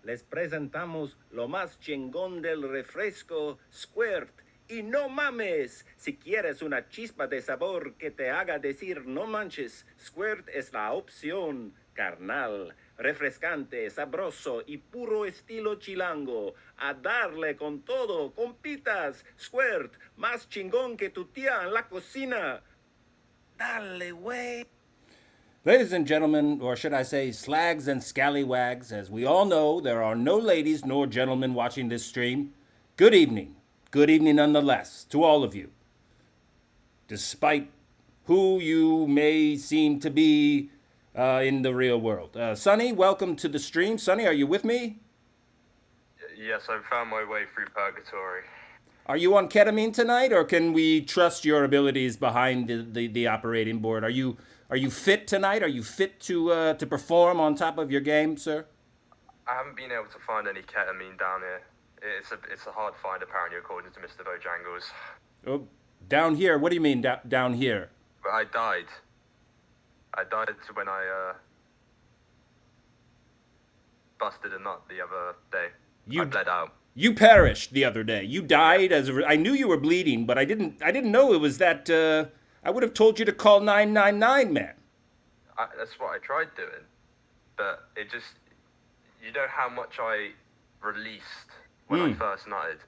Les presentamos lo más chingón del refresco Squirt. Y no mames, si quieres una chispa de sabor que te haga decir no manches, Squirt es la opción. Carnal, refrescante, sabroso y puro estilo chilango. A darle con todo, compitas. Squirt, más chingón que tu tía en la cocina. Dale, güey. Ladies and gentlemen, or should I say slags and scallywags, as we all know, there are no ladies nor gentlemen watching this stream. Good evening. Good evening nonetheless to all of you. Despite who you may seem to be in the real world. Sonny, welcome to the stream. Sonny, are you with me? Yes, I've found my way through Purgatory. Are you on ketamine tonight, or can we trust your abilities behind the operating board? Are you fit tonight? Are you fit to perform on top of your game, sir? I haven't been able to find any ketamine down here. It's a hard find, apparently, according to Mr. Bojangles. Oh, down here? What do you mean down here? I died. I died when I busted a nut the other day. I bled out. You perished the other day. You died I knew you were bleeding, but I didn't know it was that. I would have told you to call 999, man. That's what I tried doing, but it just, you know how much I released when I first nutted.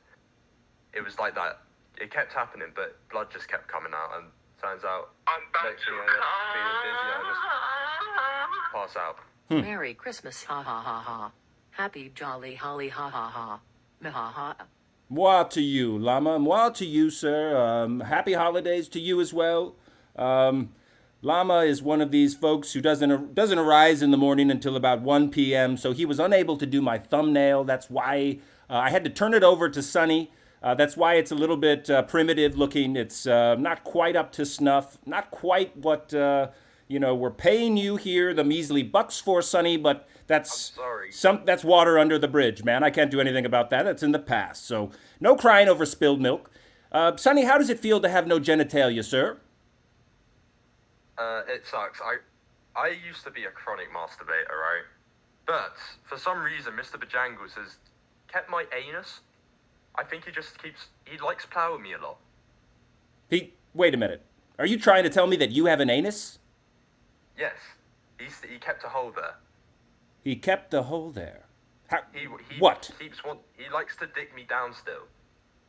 It was like that. It kept happening, but blood just kept coming out, and turns out I'm back next thing I feeling dizzy, I just pass out. Merry Christmas, ha ha ha ha. Happy jolly holly, ha ha ha. Ha ha. Moi to you, Llama. Moi to you, sir. Happy holidays to you as well. Llama is one of these folks who doesn't arise in the morning until about 1 p.m., so he was unable to do my thumbnail. That's why I had to turn it over to Sonny. That's why it's a little bit primitive looking. It's not quite up to snuff. Not quite what, we're paying you here, the measly bucks for, Sonny, but that's water under the bridge, man. I can't do anything about that. That's in the past. So no crying over spilled milk. Sonny, how does it feel to have no genitalia, sir? It sucks. I used to be a chronic masturbator, right? But for some reason, Mr. Bojangles has kept my anus. I think he likes plowing me a lot. Wait a minute. Are you trying to tell me that you have an anus? Yes. He kept a hole there. He kept the hole there. What? He likes to dick me down still.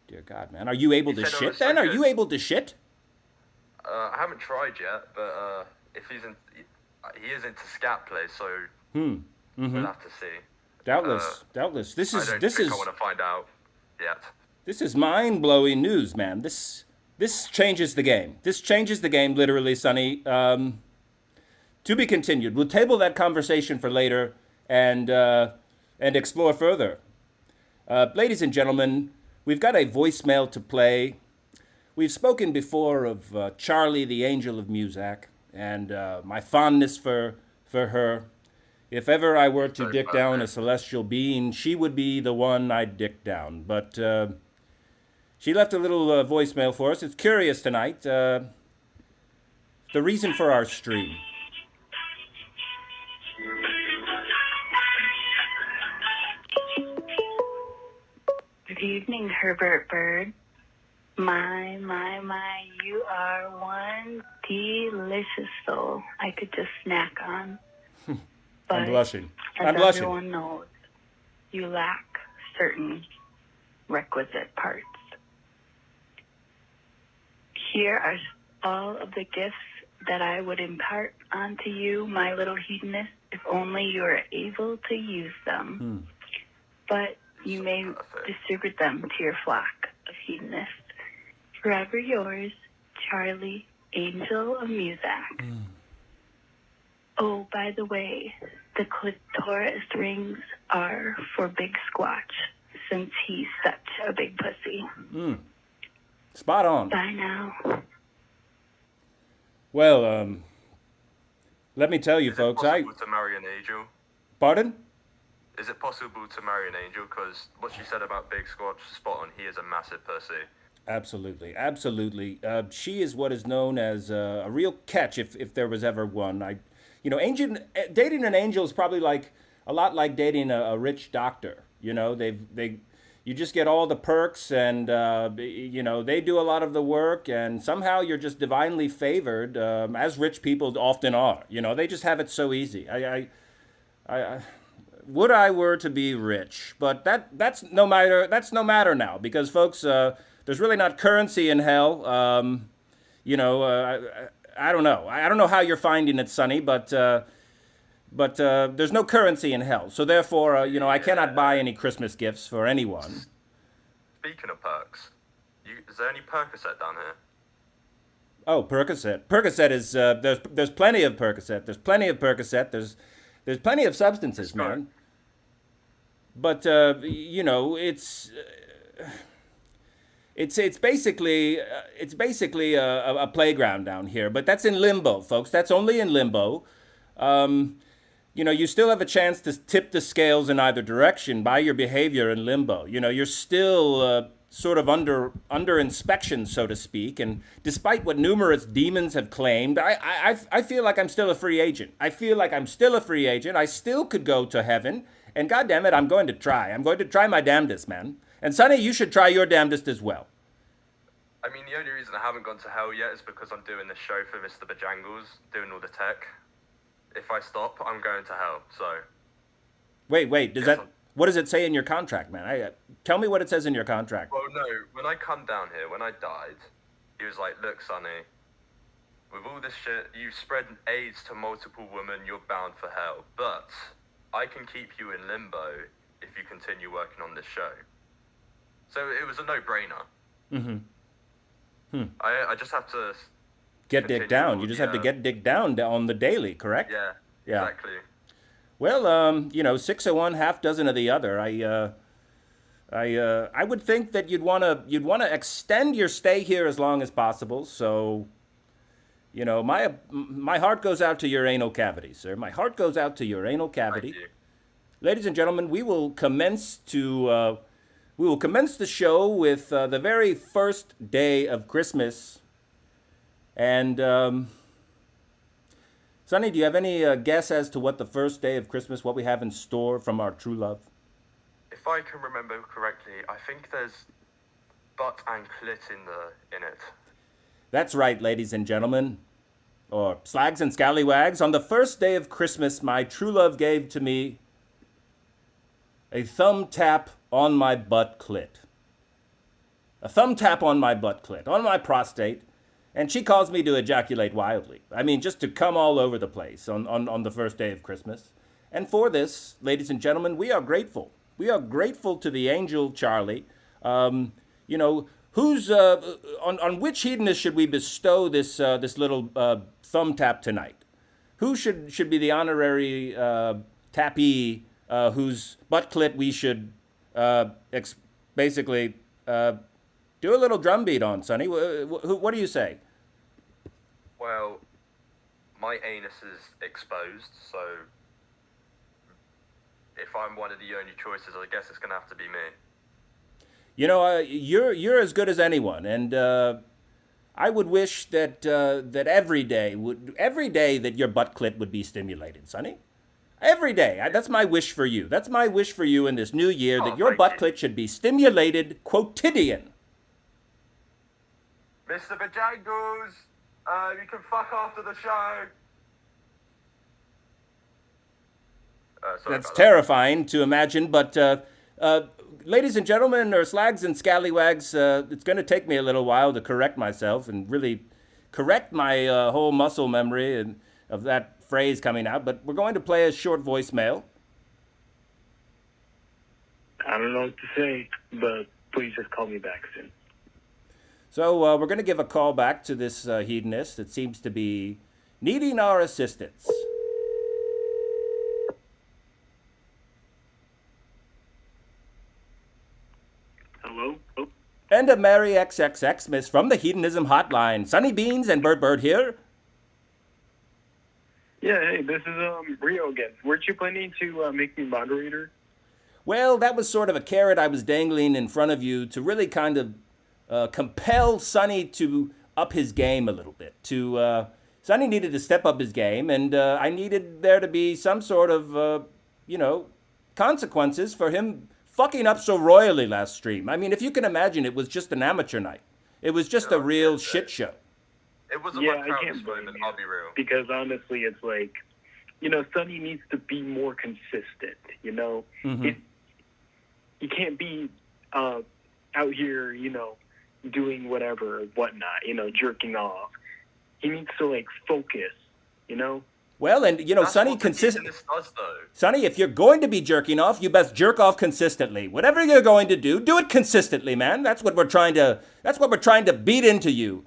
Dear God, man. Are you able to shit then? Are you able to shit? I haven't tried yet, but if he is into scat play, so we'll have to see. Doubtless. This is I want to find out yet. This is mind-blowing news, man. This changes the game. This changes the game, literally, Sonny. To be continued. We'll table that conversation for later and explore further. Ladies and gentlemen, we've got a voicemail to play. We've spoken before of Charlie, the Angel of Muzak, and my fondness for her. If ever I were to dick down a celestial being, she would be the one I'd dick down. But she left a little voicemail for us. It's curious tonight. The reason for our stream. Good evening, Herbert Bird. My, you are one delicious soul I could just snack on. But I'm blushing. as everyone knows, you lack certain requisite parts. Here are all of the gifts that I would impart onto you, my little hedonist, if only you are able to use them. But you may distribute them to your flock of hedonists. Forever yours, Charlie, Angel of Muzak. Oh, by the way, the clitoris rings are for Big Squatch, since he's such a big pussy. Spot on. Bye now. Well, let me tell you, Is folks. it possible to marry an angel? Pardon? Is it possible to marry an angel? Because what she said about Big Squatch, spot on. He is a massive pussy. Absolutely, absolutely. She is what is known as a real catch, if there was ever one. Dating an angel is probably like a lot like dating a rich doctor. You know, you just get all the perks, and they do a lot of the work, and somehow you're just divinely favored, as rich people often are. You know, they just have it so easy. I would I were to be rich, but that's no matter now, because folks, there's really not currency in hell. I don't know. I don't know how you're finding it, Sonny, but there's no currency in hell. So therefore, I cannot buy any Christmas gifts for anyone. Speaking of perks, is there any Percocet down here? Oh, Percocet. Percocet is there's plenty of Percocet. There's plenty of Percocet. There's plenty of substances, man. But it's basically a playground down here. But that's in limbo, folks. That's only in limbo. You still have a chance to tip the scales in either direction by your behavior in limbo. You're still sort of under inspection, so to speak. And despite what numerous demons have claimed, I feel like I'm still a free agent. I still could go to heaven. And goddamn it, I'm going to try. I'm going to try my damnedest, man. And Sonny, you should try your damnedest as well. I mean, the only reason I haven't gone to hell yet is because I'm doing this show for Mr. Bojangles, doing all the tech. If I stop, I'm going to hell, so... Wait, what does it say in your contract, man? Tell me what it says in your contract. Well, no, when I come down here, when I died, he was like, look, Sonny, with all this shit, you spread AIDS to multiple women, you're bound for hell. But I can keep you in limbo if you continue working on this show. So it was a no-brainer. I just have to... Get dick down. You just have to get dick down on the daily, correct? Yeah, exactly. Well, 601, half dozen of the other. I would think that you'd wanna extend your stay here as long as possible. So, my heart goes out to your anal cavity, sir. My heart goes out to your anal cavity. Thank you. Ladies and gentlemen, we will commence the show with the very first day of Christmas. And, Sonny, do you have any guess as to what the first day of Christmas, what we have in store from our true love? If I can remember correctly, I think there's butt and clit in it. That's right, ladies and gentlemen, or slags and scallywags. On the first day of Christmas, my true love gave to me a thumb tap on my butt clit. A thumb tap on my butt clit, on my prostate. And she caused me to ejaculate wildly. I mean, just to come all over the place on the first day of Christmas. And for this, ladies and gentlemen, we are grateful. We are grateful to the angel Charlie. Who's on which hedonist should we bestow this little thumb tap tonight? Who should be the honorary tappee whose butt clit we should basically do a little drum beat on, Sonny? What do you say? Well, my anus is exposed, so if I'm one of the only choices, I guess it's gonna have to be me. You know, you're as good as anyone, and I would wish that that every day that your butt clit would be stimulated, Sonny. Every day. That's my wish for you. That's my wish for you in this new year, that your butt clit should be stimulated quotidian. Mr. Bojangles, you can fuck after the show. That's terrifying to imagine, but ladies and gentlemen, or slags and scallywags, it's going to take me a little while to correct myself and really correct my whole muscle memory and of that phrase coming out, but we're going to play a short voicemail. I don't know what to say, but please just call me back soon. So we're going to give a call back to this hedonist that seems to be needing our assistance. Hello? Oh. And a merry XXX-Mas from the Hedonism Hotline. Sunny Beans and Burt Byrd here. Yeah, hey, this is Rio again. Weren't you planning to make me moderator? Well, that was sort of a carrot I was dangling in front of you to really kind of compel Sonny to up his game a little bit. Sonny needed to step up his game, and I needed there to be some sort of, consequences for him fucking up so royally last stream. I mean, if you can imagine, it was just an amateur night. It was just a real shit show. It wasn't Yeah, my I proudest can't blame moment, you. I'll be real. Because honestly, it's like, Sonny needs to be more consistent, Mm-hmm. He can't be out here, doing whatever, whatnot, jerking off. He needs to, focus, Well, and, That's Sonny, what the hedonist does, though. Sonny, if you're going to be jerking off, you best jerk off consistently. Whatever you're going to do it consistently, man. That's what we're trying to beat into you.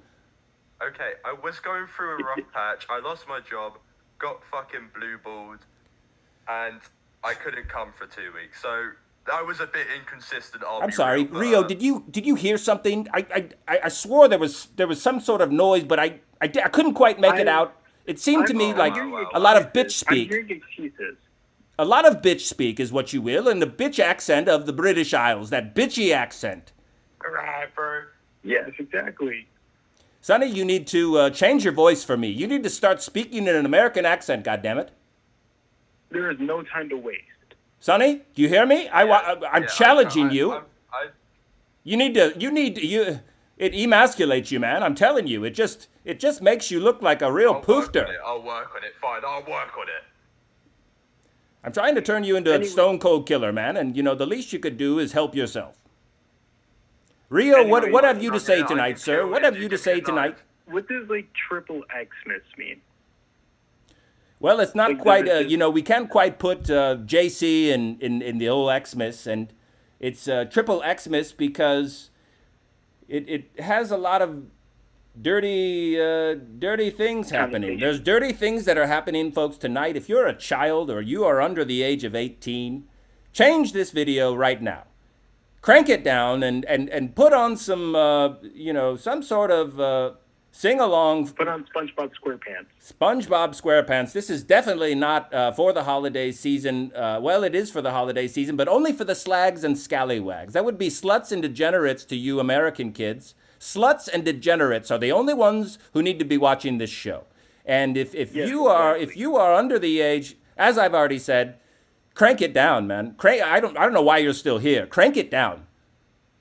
Okay, I was going through a rough patch. I lost my job, got fucking blue-balled, and I couldn't come for 2 weeks. So I was a bit inconsistent. I'm sorry, Rio. Did you hear something? I swore there was some sort of noise, but I couldn't quite make it out. It seemed to me like a lot of bitch speak. I'm hearing excuses. A lot of bitch speak is what you will, and the bitch accent of the British Isles, that bitchy accent. Rapper. Yes, exactly. Sonny, you need to change your voice for me. You need to start speaking in an American accent, goddammit. There is no time to waste. Sonny, do you hear me? I'm challenging you. It emasculates you, man. I'm telling you. It just makes you look like a real poofter. I'll work on it. Fine, I'll work on it. I'm trying to turn you into a stone cold killer, man, and the least you could do is help yourself. Rio, what have you to say tonight, sir? What have you to say tonight? What does triple Xmas mean? Well, it's not quite, we can't quite put JC in the old Xmas, and it's triple Xmas because it has a lot of dirty things happening. There's dirty things that are happening, folks, tonight. If you're a child or you are under the age of 18, change this video right now. Crank it down and put on some, some sort of sing-along. Put on SpongeBob SquarePants. SpongeBob SquarePants. This is definitely not for the holiday season. Well, it is for the holiday season, but only for the slags and scallywags. That would be sluts and degenerates to you American kids. Sluts and degenerates are the only ones who need to be watching this show. And if you are under the age, as I've already said, crank it down, man. I don't know why you're still here. Crank it down.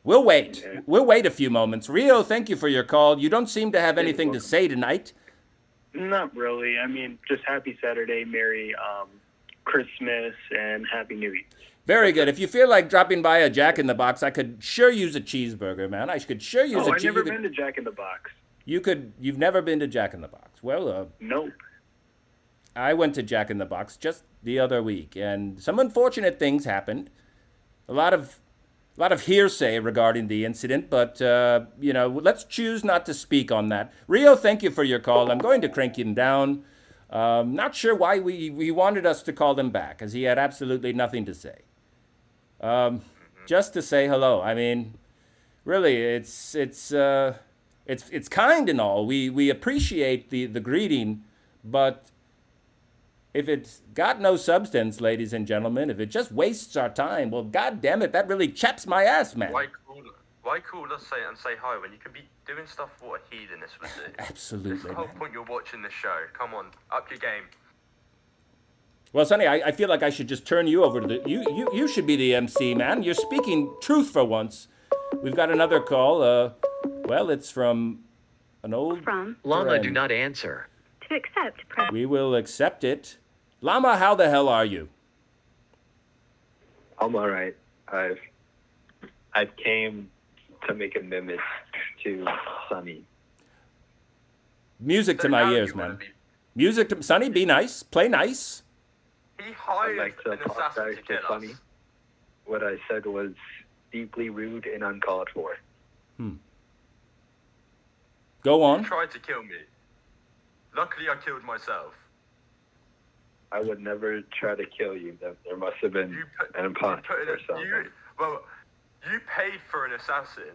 We'll wait. We'll wait a few moments. Rio, thank you for your call. You don't seem to have anything to say tonight. Not really. I mean, just happy Saturday, Merry Christmas, and Happy New Year. Very good. If you feel like dropping by a Jack in the Box, I could sure use a cheeseburger, man. I could sure use a cheeseburger. I've never been to Jack in the Box. You've never been to Jack in the Box. Well, nope. I went to Jack in the Box just the other week, and some unfortunate things happened. A lot of hearsay regarding the incident, but, let's choose not to speak on that. Rio, thank you for your call. I'm going to crank him down. Not sure why we wanted us to call him back, as he had absolutely nothing to say. Just to say hello. I mean, really, it's kind and all. We appreciate the greeting, But if it's got no substance, ladies and gentlemen, if it just wastes our time, well, god damn it, that really chaps my ass, man. Why call us and say hi when you could be doing stuff for what a hedonist would do? Absolutely, That's the whole man. point you're watching this show. Come on, up your game. Well, Sonny, I feel like I should just turn you over to the... You should be the MC, man. You're speaking truth for once. We've got another call. Well, it's from an old Llama, friend. do not answer. To accept, press. We will accept it. Llama, how the hell are you? I'm all right. I've came to make a mimic to Sunny. Music to So my now ears, you wanna man. be- Music to... Sonny, be nice. Play nice. He I'd hired like to an assassin apologize to to kill Sunny. us. What I said was deeply rude and uncalled for. Go He on. tried to kill me. Luckily, I killed myself. I would never try to kill you. There must have been an you imposter put in or something. you paid for an assassin,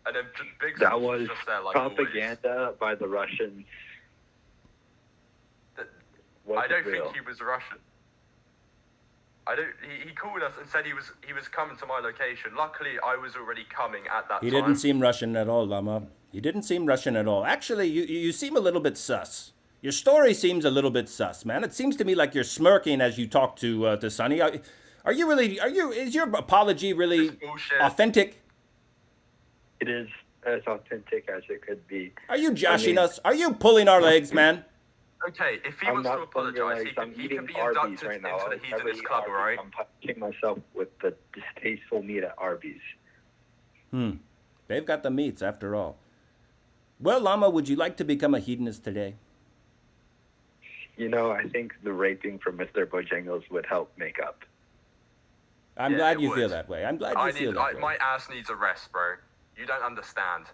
and then Big That Sus was just there like propaganda by the Russians. always. I Wasn't don't real. think he was Russian. I don't. He called us and said he was coming to my location. Luckily, I was already coming at that He time. didn't seem Russian at all, Llama. He didn't seem Russian at all. Actually, you seem a little bit sus. Your story seems a little bit sus, man. It seems to me like you're smirking as you talk to Sonny. Are you really? Is your apology really It's bullshit. authentic? It is as authentic as it could be. Are you joshing mean- us? Are you pulling our legs, man? Okay, if he I'm wants to not pulling your apologize, legs. I'm he eating can be Arby's inducted right now. into the I never hedonist eat club, Arby's. alright? I'm punishing myself with the distasteful meat at Arby's. They've got the meats after all. Well, Llama, would you like to become a hedonist today? You know, I think the raping from Mr. Bojangles would help make up. I'm Yeah, glad it you feel would. that way. I'm glad you feel that way. My ass needs a rest, bro. You don't understand.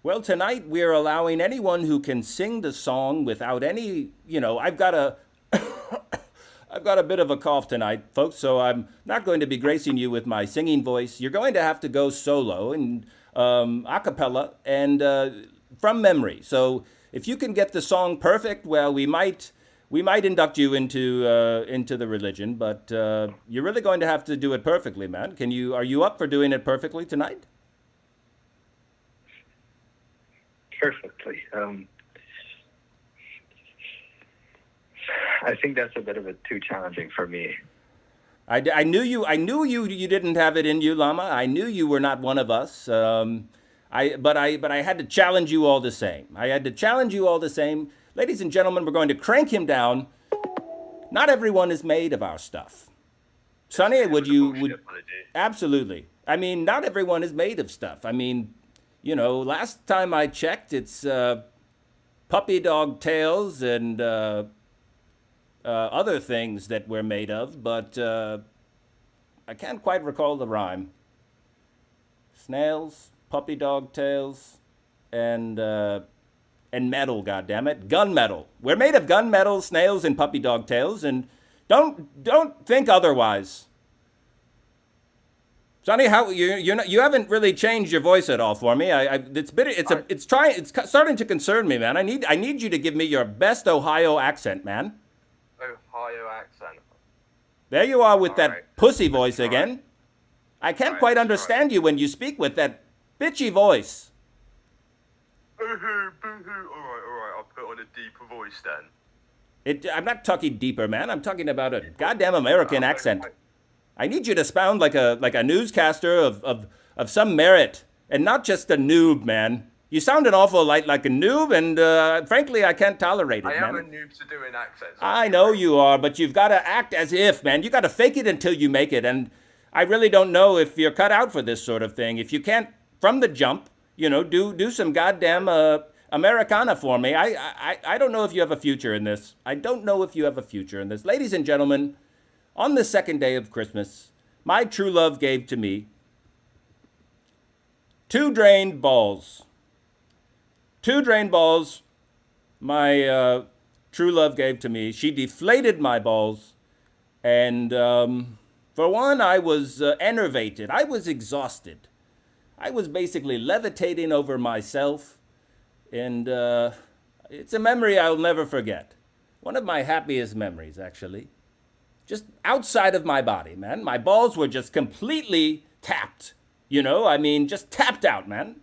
Well, tonight we're allowing anyone who can sing the song without any, I've got a I've got a bit of a cough tonight, folks, so I'm not going to be gracing you with my singing voice. You're going to have to go solo and a cappella and from memory. So if you can get the song perfect, well, we might induct you into the religion, but you're really going to have to do it perfectly, man. Are you up for doing it perfectly tonight? Perfectly. I think that's a bit of too challenging for me. I knew you didn't have it in you, Llama. I knew you were not one of us. But I had to challenge you all the same. Ladies and gentlemen, we're going to crank him down. Not everyone is made of our stuff. Sonny, absolutely. I mean, not everyone is made of stuff. I mean, last time I checked, it's puppy dog tails and other things that we're made of, but I can't quite recall the rhyme. Snails, puppy dog tails, and metal, goddammit. Gunmetal. We're made of gunmetal, snails, and puppy dog tails, and don't think otherwise. Sonny, how you haven't really changed your voice at all for me. It's starting to concern me, man. I need you to give me your best Ohio accent, man. Ohio accent. There you are with All that right. pussy voice Let's try. again. I can't All right, quite let's understand you when you speak with that bitchy voice. Boo-hoo, boo-hoo. Alright, I'll put on a deeper voice then. I'm not talking deeper, man. I'm talking about a goddamn American accent. I need you to sound like a newscaster of some merit and not just a noob, man. You sound an awful like a noob, and frankly, I can't tolerate it, I man. am a noob to doing accents. I know you are, but you've got to act as if, man. You got to fake it until you make it, and I really don't know if you're cut out for this sort of thing. If you can't, from the jump, do some goddamn Americana for me. I don't know if you have a future in this. Ladies and gentlemen, on the second day of Christmas, my true love gave to me 2 drained balls. 2 drained balls my true love gave to me. She deflated my balls. And for one, I was enervated. I was exhausted. I was basically levitating over myself. And It's a memory I'll never forget. One of my happiest memories, actually. Just outside of my body, man. My balls were just completely tapped. You know, I mean, just tapped out, man.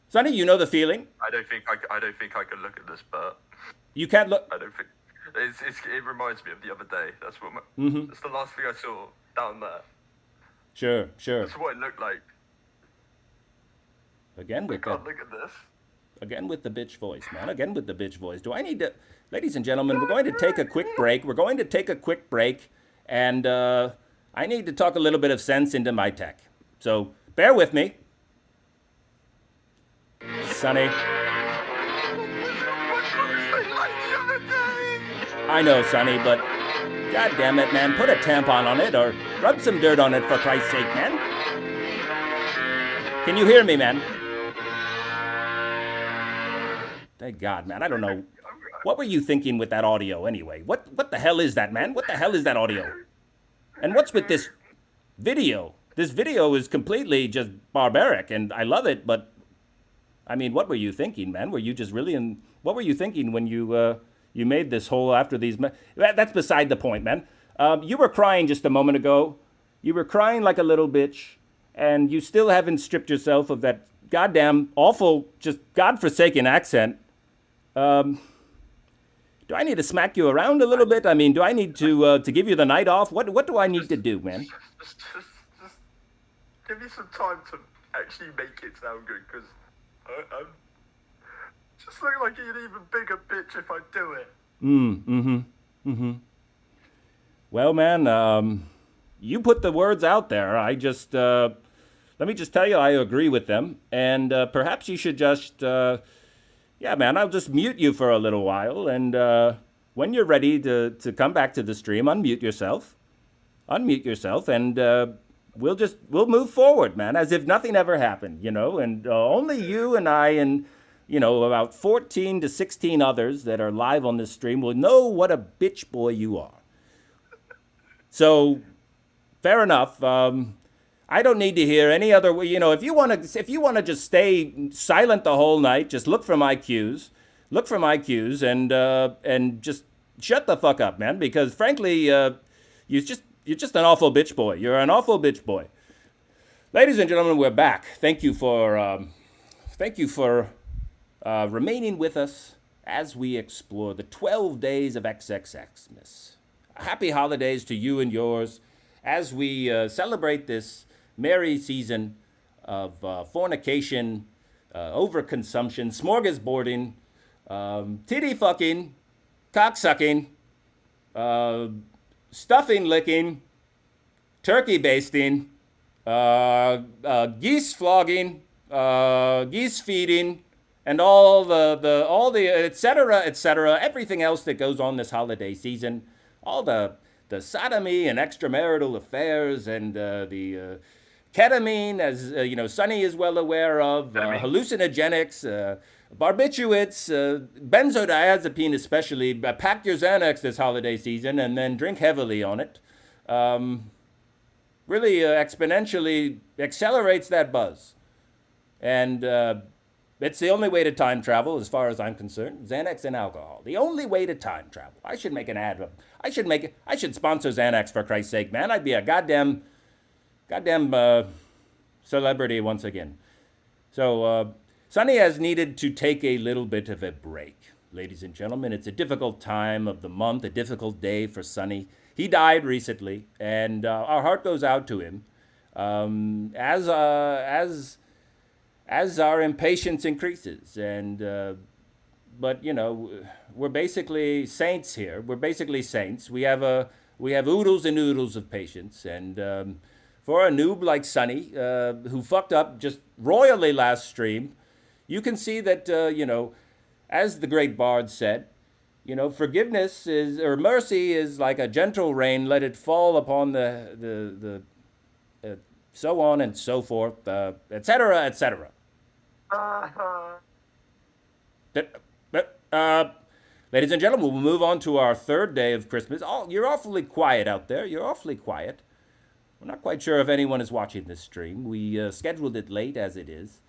Sonny, you know the feeling? I don't think I can look at this, but You can't look. I don't think it reminds me of the other day. That's what that's the last thing I saw down there. Sure. That's what it looked like. Again I with can't look at this. Again with the bitch voice, man. Again with the bitch voice. Do I need to... Ladies and gentlemen, we're going to take a quick break. And I need to talk a little bit of sense into my tech. So bear with me. Sonny. I know, Sonny, but god damn it, man. Put a tampon on it or rub some dirt on it for Christ's sake, man. Can you hear me, man? Thank God, man. I don't know. What were you thinking with that audio anyway? What the hell is that, man? What the hell is that audio? And what's with this video? This video is completely just barbaric, and I love it, but I mean, what were you thinking, man? Were you just really in... What were you thinking when you made this whole after these... That's beside the point, man. You were crying just a moment ago. You were crying like a little bitch, and you still haven't stripped yourself of that goddamn awful, just godforsaken accent. Do I need to smack you around a little bit? I mean, do I need to give you the night off? What do I need to do, man? Just give me some time to actually make it sound good, because I'm just look like an even bigger bitch if I do it. Well, man, you put the words out there. I just, let me just tell you, I agree with them. And perhaps you should just, yeah, man, I'll just mute you for a little while. And when you're ready to come back to the stream, unmute yourself, and we'll move forward, man, as if nothing ever happened, you know, and only you and I and, you know, about 14 to 16 others that are live on this stream will know what a bitch boy you are. So, fair enough. I don't need to hear any other, you know, if you want to just stay silent the whole night, just look for my cues, and just shut the fuck up, man, because frankly, you're just an awful bitch boy. You're an awful bitch boy. Ladies and gentlemen, we're back. Thank you for remaining with us as we explore the 12 days of XXX-Mas. Happy holidays to you and yours as we celebrate this merry season of fornication, overconsumption, smorgasbording, titty fucking, cocksucking, stuffing licking, turkey basting, geese flogging, geese feeding, and all the etc., everything else that goes on this holiday season, all the sodomy and extramarital affairs and the ketamine, as you know, Sonny is well aware of, hallucinogenics, barbiturates, benzodiazepine especially. Pack your Xanax this holiday season and then drink heavily on it. Really exponentially accelerates that buzz. And it's the only way to time travel, as far as I'm concerned. Xanax and alcohol. The only way to time travel. I should make an ad. I should sponsor Xanax, for Christ's sake, man. I'd be a goddamn celebrity once again. So, Sonny has needed to take a little bit of a break. Ladies and gentlemen, it's a difficult time of the month, a difficult day for Sonny. He died recently, and our heart goes out to him. As our impatience increases, and but you know, we're basically saints here. We're basically saints. We have oodles and oodles of patience, and for a noob like Sonny, who fucked up just royally last stream, you can see that you know, as the great bard said, you know, forgiveness is, or mercy is like a gentle rain. Let it fall upon the so on and so forth, etc., etc. Ladies and gentlemen, we'll move on to our third day of Christmas. Oh, you're awfully quiet out there. You're awfully quiet. We're not quite sure if anyone is watching this stream. We scheduled it late as it is.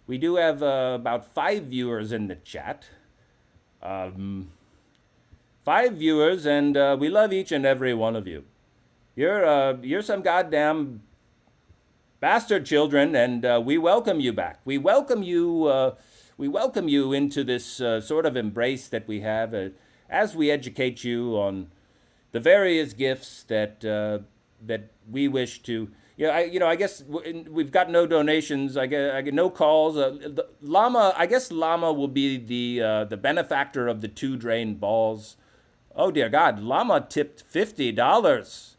We do have about 5 viewers in the chat. 5 viewers, and we love each and every one of you. You're some goddamn bastard children, and we welcome you back. We welcome you. We welcome you into this sort of embrace that we have as we educate you on the various gifts that we wish to. I guess we've got no donations. I get no calls. Llama, I guess Llama will be the benefactor of the 2 drained balls. Oh dear God, Llama tipped $50.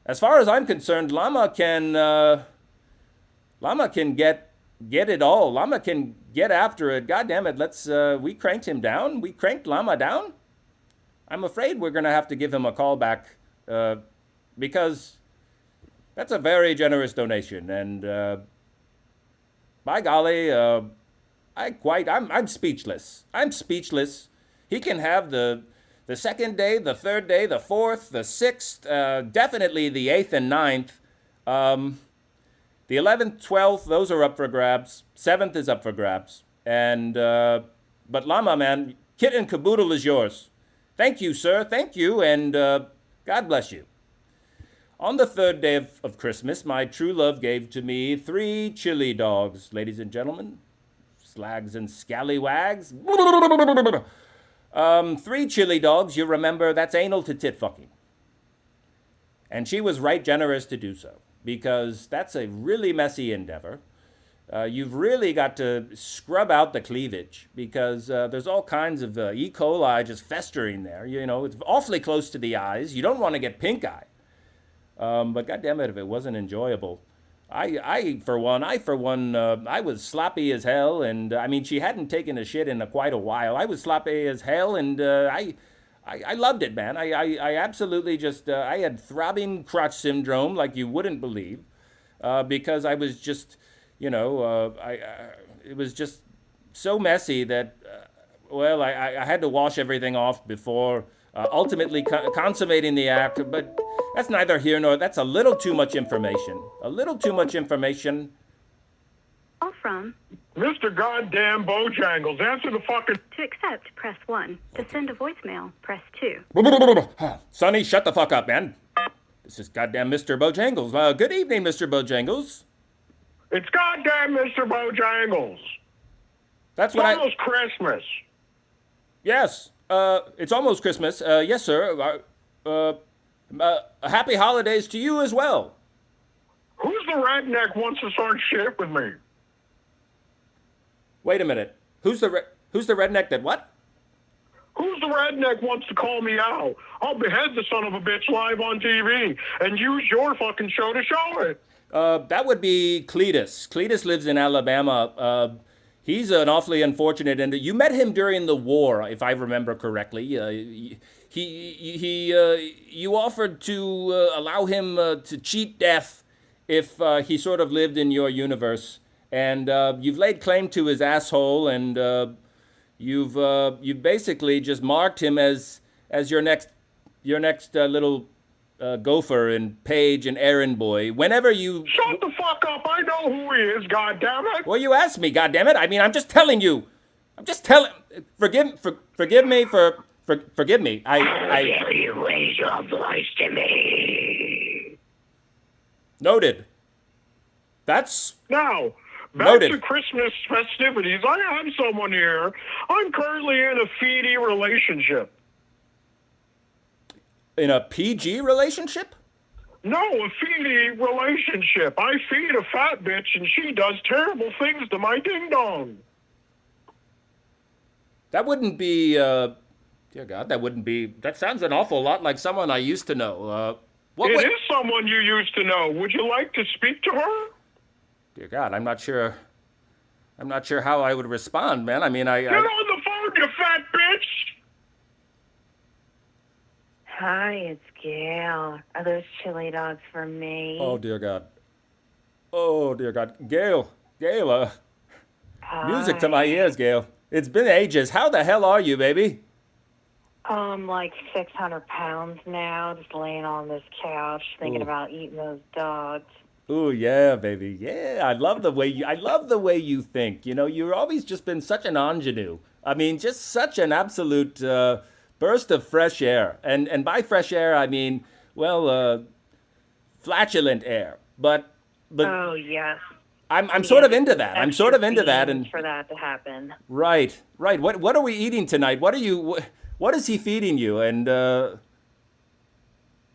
As far as I'm concerned, Llama can get it all. Llama can get after it. God damn it, we cranked him down. We cranked Llama down. I'm afraid we're gonna have to give him a call back because that's a very generous donation, and by golly, I'm speechless. I'm speechless. He can have the 2nd day, the 3rd day, the 4th, the 6th, definitely the 8th and 9th. The 11th, 12th, those are up for grabs. 7th is up for grabs. And but Llama, man, kit and caboodle is yours. Thank you, sir. Thank you, and God bless you. On the 3rd day of Christmas, my true love gave to me 3 chili dogs, ladies and gentlemen. Slags and scallywags. 3 chili dogs, you remember, that's anal to tit fucking. And she was right generous to do so, because that's a really messy endeavor. You've really got to scrub out the cleavage, because there's all kinds of E. coli just festering there. It's awfully close to the eyes. You don't want to get pink eye. But goddammit, if it wasn't enjoyable. I for one, I was sloppy as hell, and I mean, she hadn't taken a shit in quite a while. I was sloppy as hell, and I loved it, man. I absolutely just, I had throbbing crotch syndrome like you wouldn't believe, because I was just, it was just so messy that, I had to wash everything off before ultimately consummating the act, but that's neither here nor that's a little too much information. A little too much information. Call from Mr. Goddamn Bojangles. Answer the fucking... To accept, press 1. To send a voicemail, press 2. Sonny, shut the fuck up, man. This is goddamn Mr. Bojangles. Good evening, Mr. Bojangles. It's goddamn Mr. Bojangles. That's it's what almost Christmas. Yes, it's almost Christmas. Yes, sir. Happy holidays to you as well. Who's the redneck wants to start shit with me? Wait a minute. Who's the redneck that what? Who's the redneck wants to call me out? I'll behead the son of a bitch live on TV and use your fucking show to show it. That would be Cletus. Cletus lives in Alabama. He's an awfully unfortunate, and you met him during the war, if I remember correctly. You offered to allow him to cheat death if he sort of lived in your universe, and you've laid claim to his asshole, and you've basically just marked him as your next little gopher and page and errand boy. Whenever you shut the fuck up, I know who he is. Goddammit. Well, you asked me. Goddammit. I mean, I'm just telling you. I'm just telling. Forgive me for. Forgive me. I dare you raise your voice to me. Noted. That's now. Back noted. to Christmas festivities. I have someone here. I'm currently in a feedy relationship. In a PG relationship? No, a feedy relationship. I feed a fat bitch and she does terrible things to my ding-dong. That wouldn't be, dear God, that sounds an awful lot like someone I used to know. It is someone you used to know. Would you like to speak to her? Dear God, I'm not sure how I would respond, man. I mean, Get on the phone, you fat bitch! Hi, it's Gail. Are those chili dogs for me? Oh, dear God. Oh, dear God. Gail, music to my ears, Gail. It's been ages. How the hell are you, baby? I'm like 600 pounds now, just laying on this couch, thinking about eating those dogs. Oh, yeah, baby. Yeah, I love the way you think. You know, you've always just been such an ingenue. I mean, just such an absolute burst of fresh air. And by fresh air, I mean, well, flatulent air. But Oh yes. I'm sort of into that. I'm sort of into that. Beans And for that to happen. right. What are we eating tonight? What is he feeding you? And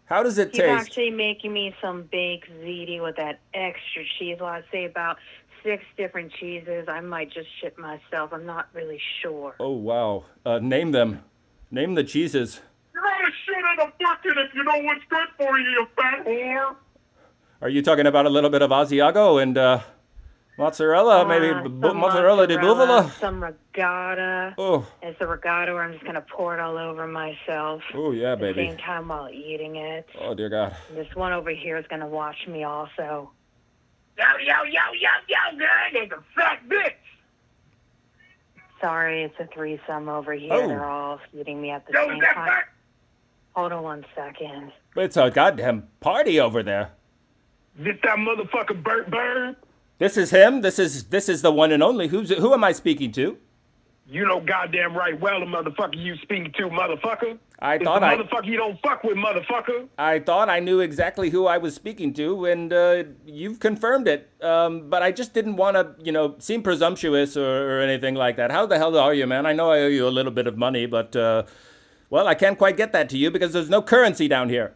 how does it He's taste? actually making me some baked ziti with that extra cheese. Well, I'd say about 6 different cheeses. I might just shit myself. I'm not really sure. Oh wow. Name them. Name the cheeses. You're gonna shit in a bucket if you know what's good for you, you fat whore. Are you talking about a little bit of Asiago and mozzarella, maybe Some mozzarella di bufala? some regatta. Oh, It's the regatta where I'm just gonna pour it all over myself. oh yeah, At the baby. same time while eating it. Oh dear God. This one over here is gonna watch me also. Yo, girl, there's a fat bitch. Sorry, it's a threesome over here. Oh. They're all feeding me at the Yo, same that time. fat. Hold on 1 second. It's a goddamn party over there. This that motherfucker Burt Byrd. This is him. This is the one and only. Who am I speaking to? You know goddamn right well the motherfucker you speaking to, motherfucker. I It's thought the I motherfucker you don't fuck with, motherfucker. I thought I knew exactly who I was speaking to, and you've confirmed it. But I just didn't want to, seem presumptuous or anything like that. How the hell are you, man? I know I owe you a little bit of money, but well, I can't quite get that to you because there's no currency down here.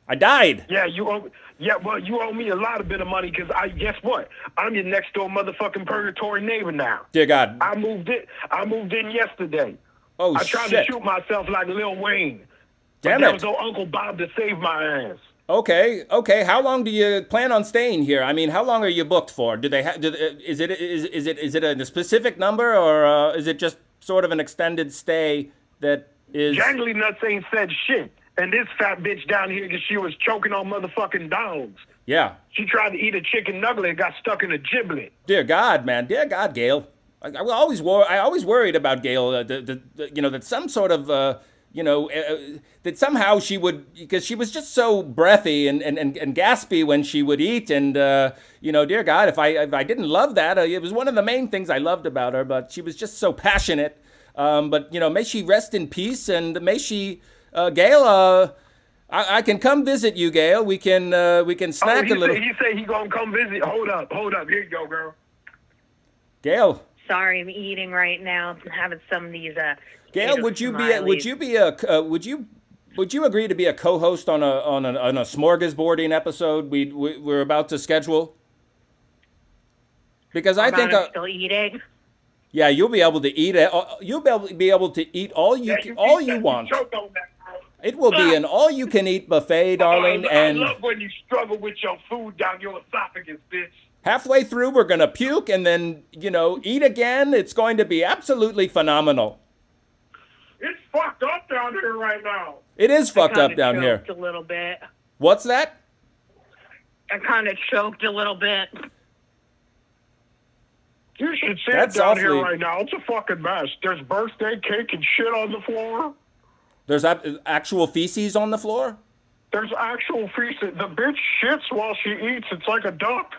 I died. Yeah, you owe me a lot of bit of money because guess what? I'm your next door motherfucking purgatory neighbor now. Dear God. I moved in yesterday. Oh I tried shit. to shoot myself like Lil Wayne. Damn but there it. was no Uncle Bob to save my ass. Okay. How long do you plan on staying here? I mean, how long are you booked for? Do they is it a specific number or is it just sort of an extended stay that is? Jangly Nuts ain't said shit. And this fat bitch down here, because she was choking on motherfucking dogs. Yeah. She tried to eat a chicken nugget and got stuck in a giblet. Dear God, man. Dear God, Gail. I always worried about Gail. That some sort of that somehow she would, because she was just so breathy and gaspy when she would eat, and dear God, if I didn't love that, it was one of the main things I loved about her. But she was just so passionate. But may she rest in peace, and may she, Gail. I can come visit you, Gail. We can snack a little. He say he gonna come visit. Hold up. Here you go, girl. Gail. Sorry, I'm eating right now. I'm having some of these. Gail, would you agree to be a co-host on a smorgasbording episode we're about to schedule? Because I think I'm still eating. Yeah, you'll be able to eat it. You'll be able to eat all you want. It will be an all-you-can-eat buffet, darling. I love when you struggle with your food down your esophagus, bitch. Halfway through, we're gonna puke and then eat again. It's going to be absolutely phenomenal. It's fucked up down here right now. It is fucked up down here. A little bit. What's that? I kind of choked a little bit. You should see it down here right now. It's a fucking mess. There's birthday cake and shit on the floor. There's actual feces on the floor? There's actual feces. The bitch shits while she eats. It's like a duck.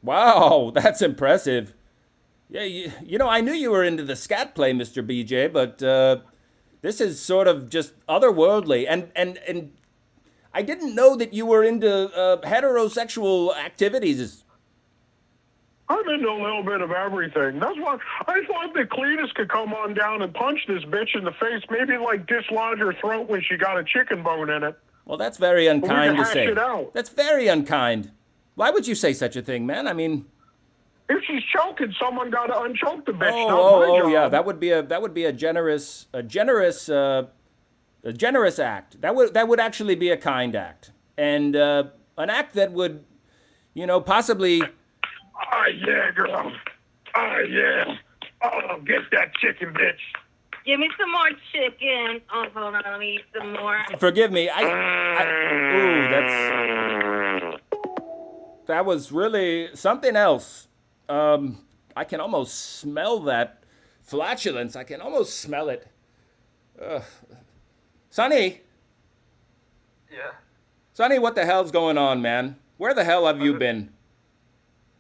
Wow, that's impressive. Yeah, I knew you were into the scat play, Mr. BJ, but this is sort of just otherworldly. And I didn't know that you were into heterosexual activities. I'm into a little bit of everything. That's why I thought that Cletus could come on down and punch this bitch in the face, maybe like dislodge her throat when she got a chicken bone in it. Well, that's very unkind to hash say. it out. That's very unkind. Why would you say such a thing, man? I mean, if she's choking, someone got to unchoke the bitch. Oh, yeah, that would be a generous act. That would actually be a kind act, and an act that would, possibly. Ah, yeah, girl. Ah, yeah. Oh, get that chicken, bitch. Give me some more chicken. Oh, hold on, let me eat some more. Forgive me. That was really something else. I can almost smell that flatulence. I can almost smell it. Sonny. Yeah. Sonny, what the hell's going on, man? Where the hell have you been?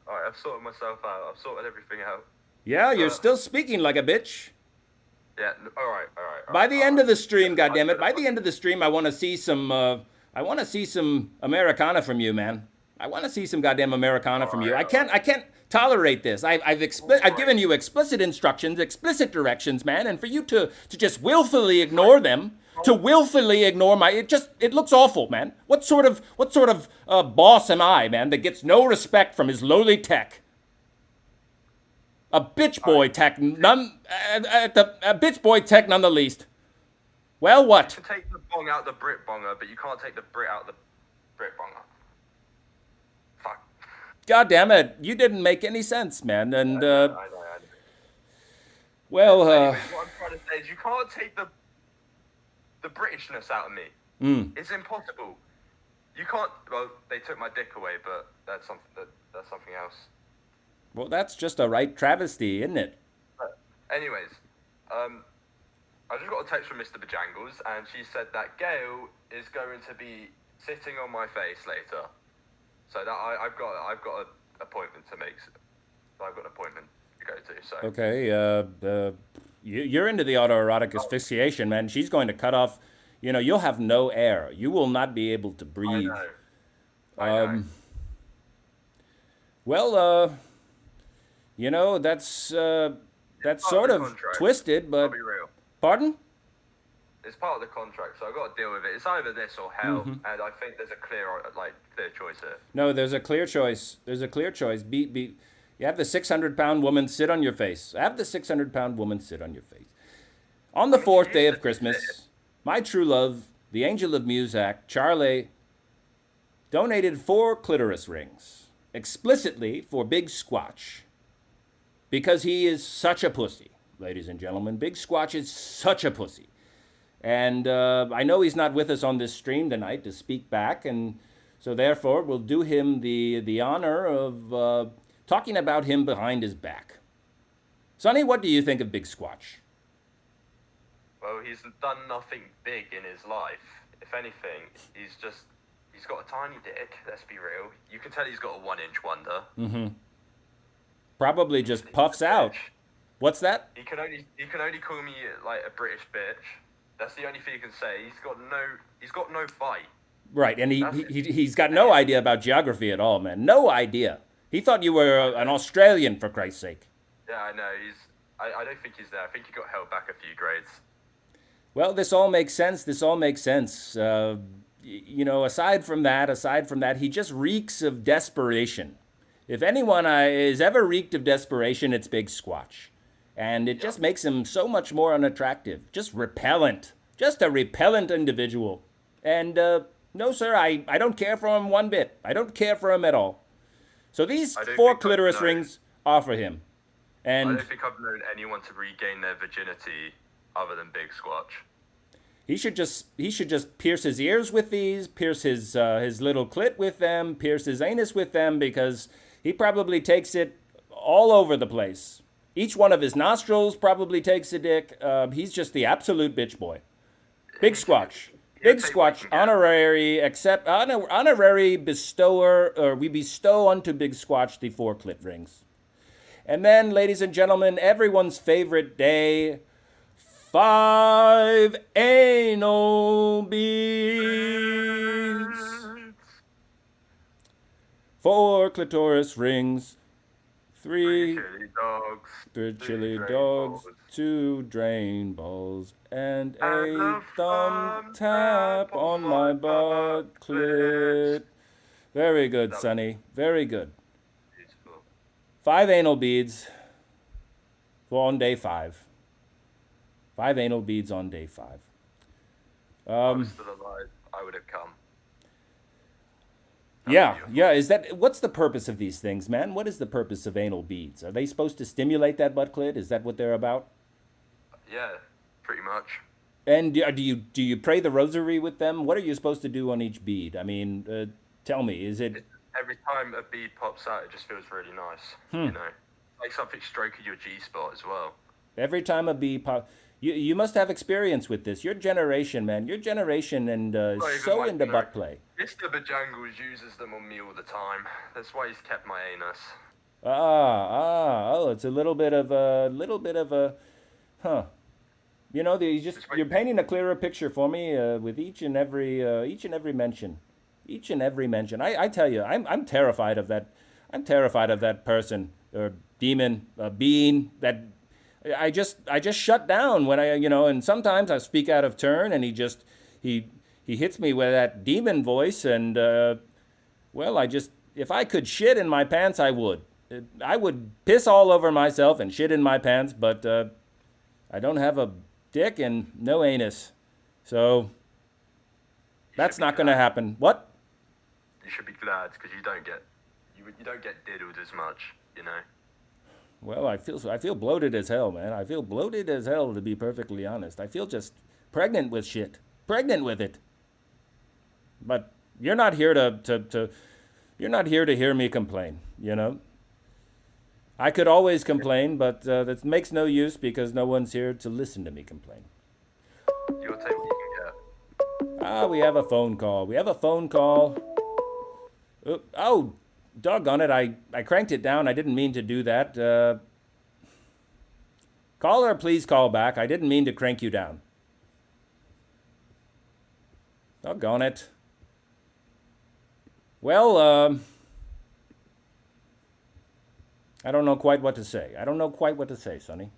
Alright, I've sorted myself out. I've sorted everything out. Yeah, you're still speaking like a bitch. Yeah. All right. By the end of the stream, goddammit, by the end of the stream, I want to see some. I want to see some Americana from you, man. I want to see some goddamn Americana from you. I can't tolerate this. I've given you explicit instructions, explicit directions, man, and for you to just willfully ignore them, to willfully ignore it looks awful, man. What sort of boss am I, man, that gets no respect from his lowly tech? A bitch boy tech, a bitch boy tech none the least. Well, what? You can take the bong out the Brit bonger, but you can't take the Brit out the Brit bonger. Fuck. God damn it! You didn't make any sense, man. And I know. well, anyways, what I'm trying to say is you can't take the Britishness out of me. It's impossible. You can't. Well, they took my dick away, but that's something else. Well, that's just a right travesty, isn't it? Anyways, I just got a text from Mr. Bojangles, and she said that Gail is going to be sitting on my face later. So that I've got an appointment to make. I've got an appointment to go to. So okay, you're into the autoerotic asphyxiation, man. She's going to cut off. You'll have no air. You will not be able to breathe. I know. Well, that's sort of contract. Twisted, but. I'll be real. Pardon? It's part of the contract, so I've got to deal with it. It's either this or hell, and I think there's a clear choice here. No, there's a clear choice. There's a clear choice. You have the 600-pound woman sit on your face. Have the 600-pound woman sit on your face. On the fourth day of Christmas, my true love, the angel of music, Charlie, donated 4 clitoris rings, explicitly for Big Squatch, because he is such a pussy. Ladies and gentlemen, Big Squatch is such a pussy. And I know he's not with us on this stream tonight to speak back, and so therefore we'll do him the honor of talking about him behind his back. Sonny, what do you think of Big Squatch? Well, he's done nothing big in his life. If anything, he's got a tiny dick, let's be real. You can tell he's got a 1-inch wonder. Mm-hmm. Probably just puffs out. What's that? He can only call me like a British bitch. That's the only thing you can say. He's got no bite. Right, and he's got no idea about geography at all, man. No idea. He thought you were an Australian, for Christ's sake. Yeah, I know. I don't think he's there. I think he got held back a few grades. Well, this all makes sense. Aside from that, he just reeks of desperation. If anyone is ever reeked of desperation, it's Big Squatch. And it just makes him so much more unattractive. Just repellent. Just a repellent individual. And no, sir, I don't care for him one bit. I don't care for him at all. So these 4 clitoris rings are for him. And I don't think I've known anyone to regain their virginity other than Big Squatch. He should just pierce his ears with these, pierce his little clit with them, pierce his anus with them, because he probably takes it all over the place. Each one of his nostrils probably takes a dick. He's just the absolute bitch boy. Big Squatch. Big Squatch, honorary bestower, or we bestow unto Big Squatch the 4 clit rings. And then, ladies and gentlemen, everyone's favorite day, 5 anal beads. 4 clitoris rings. 3 chili dogs, 2 drain balls, and a thumb tap on my butt clit. Very good, Sonny. Very good. 5 anal beads on day 5. 5 anal beads on day 5. If I was still alive, I would have come. Yeah. What's the purpose of these things, man? What is the purpose of anal beads? Are they supposed to stimulate that butt clit? Is that what they're about? Yeah, pretty much. And do you pray the rosary with them? What are you supposed to do on each bead? I mean, tell me, is it... Every time a bead pops out, it just feels really nice, you know? Like something stroking your G-spot as well. Every time a bead pops... You must have experience with this. Your generation, man. Your generation and so into butt play. Mr. Bojangles uses them on me all the time. That's why he's kept my anus. Oh, it's a little bit of a, You know, you're painting a clearer picture for me with each and every mention. Each and every mention. I tell you, I'm terrified of that. I'm terrified of that person or demon being that. I just shut down when and sometimes I speak out of turn, and he hits me with that demon voice, and well, if I could shit in my pants, I would. I would piss all over myself and shit in my pants, but I don't have a dick and no anus, so that's not going to happen. What? You should be glad because you don't get diddled as much, you know. Well, I feel bloated as hell, man. I feel bloated as hell, to be perfectly honest. I feel just pregnant with shit, pregnant with it. But you're not here you're not here to hear me complain, you know. I could always complain, but that makes no use because no one's here to listen to me complain. You'll take what you can get. We have a phone call. Oh, doggone it, I cranked it down. I didn't mean to do that. Caller, please call back. I didn't mean to crank you down. Doggone it. Well, I don't know quite what to say. Sonny.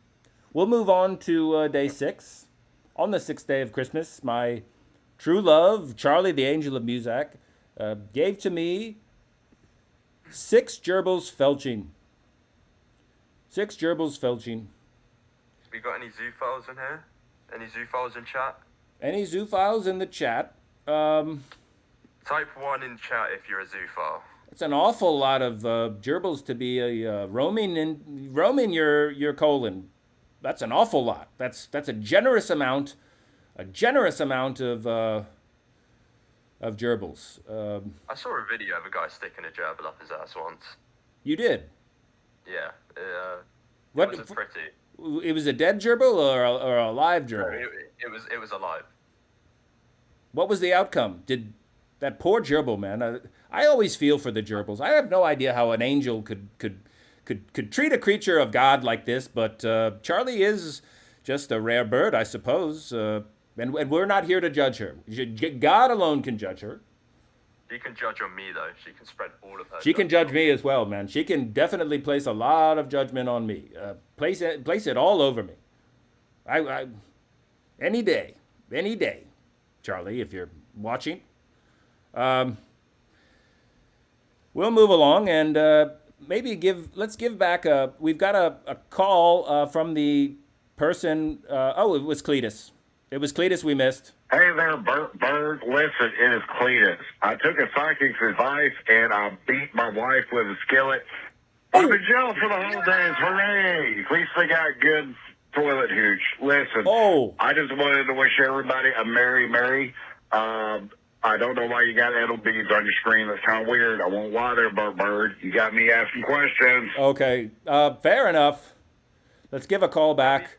We'll move on to day 6. On the 6th day of Christmas, my true love, Charlie, the angel of music, gave to me 6 gerbils felching. 6 gerbils felching. We got any zoophiles in here? Any zoophiles in chat? Any zoophiles in the chat? Type 1 in chat if you're a zoophile. It's an awful lot of gerbils to be roaming your colon. That's an awful lot. That's a generous amount. A generous amount of gerbils. I saw a video of a guy sticking a gerbil up his ass once. You did? Yeah. What? It was pretty. It was a dead gerbil or a live gerbil? No, it was alive. What was the outcome? Did that poor gerbil, man? I always feel for the gerbils. I have no idea how an angel could treat a creature of God like this, but Charlie is just a rare bird, I suppose. And we're not here to judge her. God alone can judge her. She can judge on me, though. She can spread all of her. She can judge me as well, man. She can definitely place a lot of judgment on me. Place it all over me. I any day, Charlie, if you're watching. We'll move along and let's give back we've got a call from the person. It was Cletus. It was Cletus we missed. Hey there, Burt Byrd. Listen, it is Cletus. I took a psychic's advice and I beat my wife with a skillet. I'm in jail for the holidays. Hooray! At least they got good toilet hooch. Listen, I just wanted to wish everybody a Merry. I don't know why you got edible beads on your screen. That's kind of weird. I won't lie there, Burt Byrd. You got me asking questions. Okay, fair enough. Let's give a call back.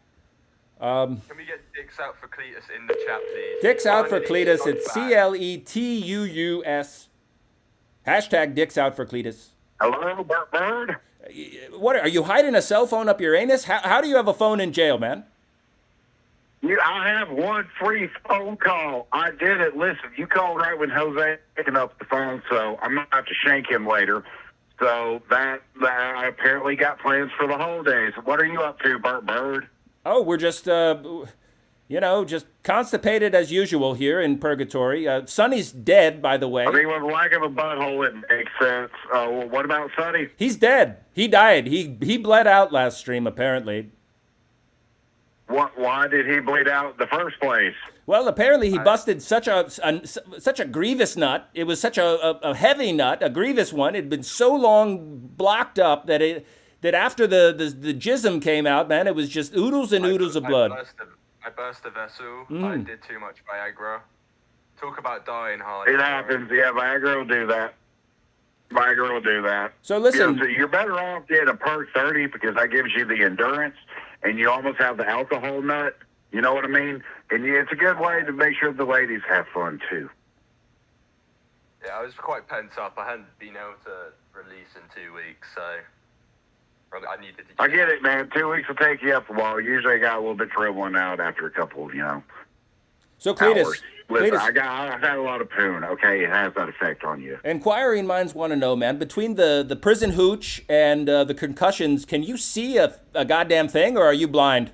Can we get dicks out for Cletus in the chat, please? Dicks out for Cletus. It's CLETUUS. Hashtag dicks out for Cletus. Hello, Burt Byrd? What, are you hiding a cell phone up your anus? How do you have a phone in jail, man? I have one free phone call. I did it. Listen, you called right when Jose picking up the phone, so I'm going to have to shank him later. So that I apparently got plans for the holidays. What are you up to, Burt Byrd? Oh, we're just, just constipated as usual here in Purgatory. Sonny's dead, by the way. I mean, with the lack of a butthole, it makes sense. What about Sonny? He's dead. He died. He bled out last stream, apparently. Why did he bleed out in the first place? Well, apparently he busted such a grievous nut. It was such a heavy nut, a grievous one. It had been so long blocked up that after the jism came out, man, it was just oodles and oodles of blood. I burst a vessel. I did too much Viagra. Talk about dying hard. It happens. Yeah, Viagra will do that. So listen. Yeah, so you're better off getting a Perk 30 because that gives you the endurance, and you almost have the alcohol nut. You know what I mean? And it's a good way to make sure the ladies have fun, too. Yeah, I was quite pent up. I hadn't been able to release in 2 weeks, so... I needed to. I get it, man. 2 weeks will take you up a while. Usually I got a little bit dribbling out after a couple, So Cletus, hours. Listen, Cletus, I've had a lot of poon, okay? It has that effect on you. inquiring minds want to know, man, between the prison hooch and the concussions, can you see a goddamn thing, or are you blind?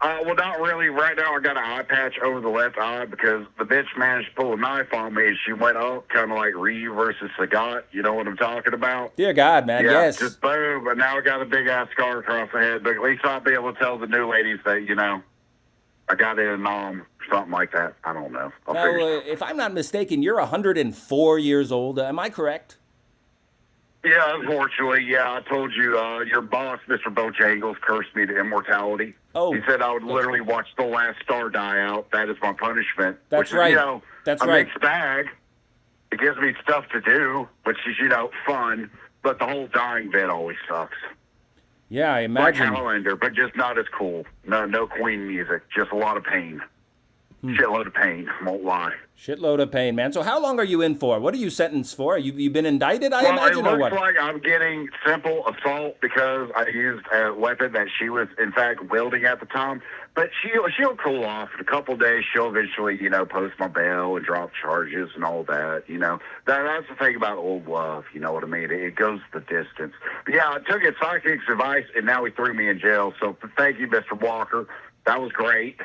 Well, not really. Right now, I got an eye patch over the left eye because the bitch managed to pull a knife on me, and she went up kind of like Ryu versus Sagat. You know what I'm talking about? Dear God, man, Yeah, yes. just boom. But now I got a big-ass scar across the head. But at least I'll be able to tell the new ladies that, I got it in something like that. I don't know. I'll Now, figure it out. if I'm not mistaken, you're 104 years old. Am I correct? Yeah, unfortunately, I told you, your boss, Mr. Bojangles, cursed me to immortality. Oh. He said I would literally watch the last star die out. That is my punishment. That's which right. Is, That's a right. mixed bag. It gives me stuff to do, which is, fun. But the whole dying bit always sucks. Yeah, I Like imagine. Highlander, but just not as cool. No Queen music. Just a lot of pain. Shitload of pain. Won't lie. Shitload of pain, man. So how long are you in for? What are you sentenced for? You been indicted, I imagine, it or looks what? like I'm getting simple assault because I used a weapon that she was, in fact, wielding at the time. But she'll cool off. In a couple days, she'll eventually, post my bail and drop charges and all that. That's the thing about old love. You know what I mean? It goes the distance. But yeah, I took his psychic's advice, and now he threw me in jail. So thank you, Mr. Walker. That was great.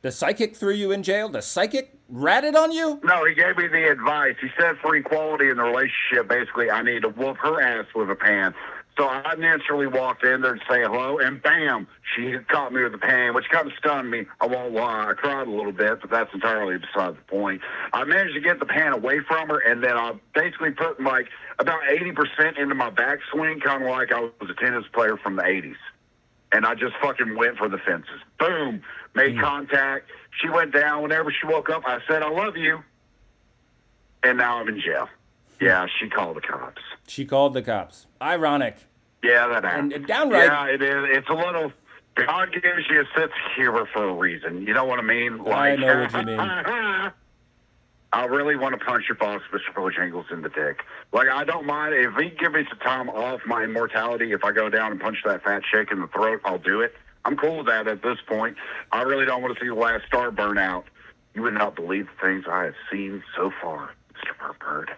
The psychic threw you in jail? The psychic ratted on you? No, he gave me the advice. He said for equality in the relationship, basically, I need to whoop her ass with a pan. So I naturally walked in there to say hello, and bam, she caught me with the pan, which kind of stunned me. I won't lie. I cried a little bit, but that's entirely beside the point. I managed to get the pan away from her, and then I basically put about 80% into my backswing, kind of like I was a tennis player from the 80s. And I just fucking went for the fences. Boom. Made contact. She went down. Whenever she woke up, I said, I love you. And now I'm in jail. Yeah, she called the cops. She called the cops. Ironic. Yeah, that happened. And downright. Yeah, it is. It's a little... God gives you a sense of humor for a reason. You know what I mean? I know what you mean. I really want to punch your boss, Mr. Bojangles, in the dick. I don't mind. If he give me some time off my immortality, if I go down and punch that fat chick in the throat, I'll do it. I'm cool with that at this point. I really don't want to see the last star burn out. You would not believe the things I have seen so far, Mr. Burt Byrd.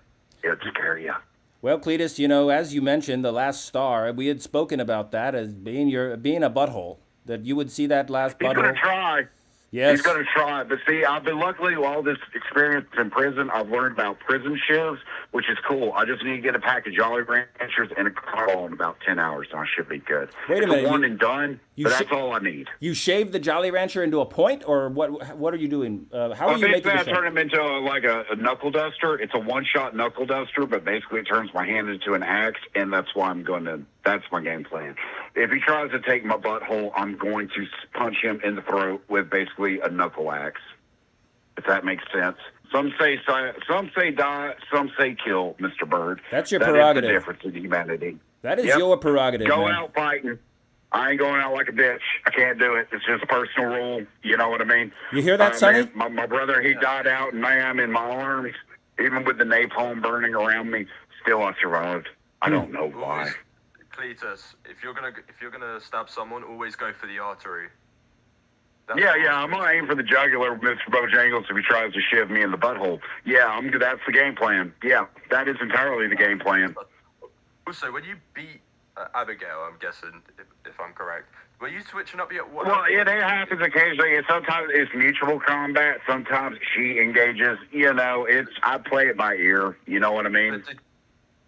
It'd scare you. Well, Cletus, as you mentioned, the last star, we had spoken about that as being a butthole, that you would see that last He's butthole. going to try. Yes. He's going to try. But see, I've been luckily with all this experience in prison, I've learned about prison shivs, which is cool. I just need to get a pack of Jolly Ranchers and a car in about 10 hours, and I should be good. Wait a minute. It's one and done, but that's all I need. You shave the Jolly Rancher into a point, or what are you doing? How are you making basically, the I shave? turn him into a knuckle duster. It's a one-shot knuckle duster, but basically it turns my hand into an axe, and that's why that's my game plan. If he tries to take my butthole, I'm going to punch him in the throat with basically a knuckle axe, if that makes sense. Some say die, some say kill, Mr. Byrd. That's your prerogative. That is the difference in humanity. That is your prerogative, Go man. out fighting. I ain't going out like a bitch. I can't do it. It's just a personal rule. You know what I mean? You hear that, Sonny? Man, my brother, he died out, and I'm in my arms. Even with the napalm burning around me, still I survived. I don't know why. Cletus, if you're gonna stab someone, always go for the artery. Yeah, I'm gonna aim for the jugular with Mr. Bojangles if he tries to shiv me in the butthole. Yeah, that's the game plan. Yeah, that is entirely the game plan. Also, when you beat Abigail, I'm guessing, if I'm correct, were you switching up yet? Well, it happens occasionally. Sometimes it's mutual combat. Sometimes she engages. I play it by ear. You know what I mean?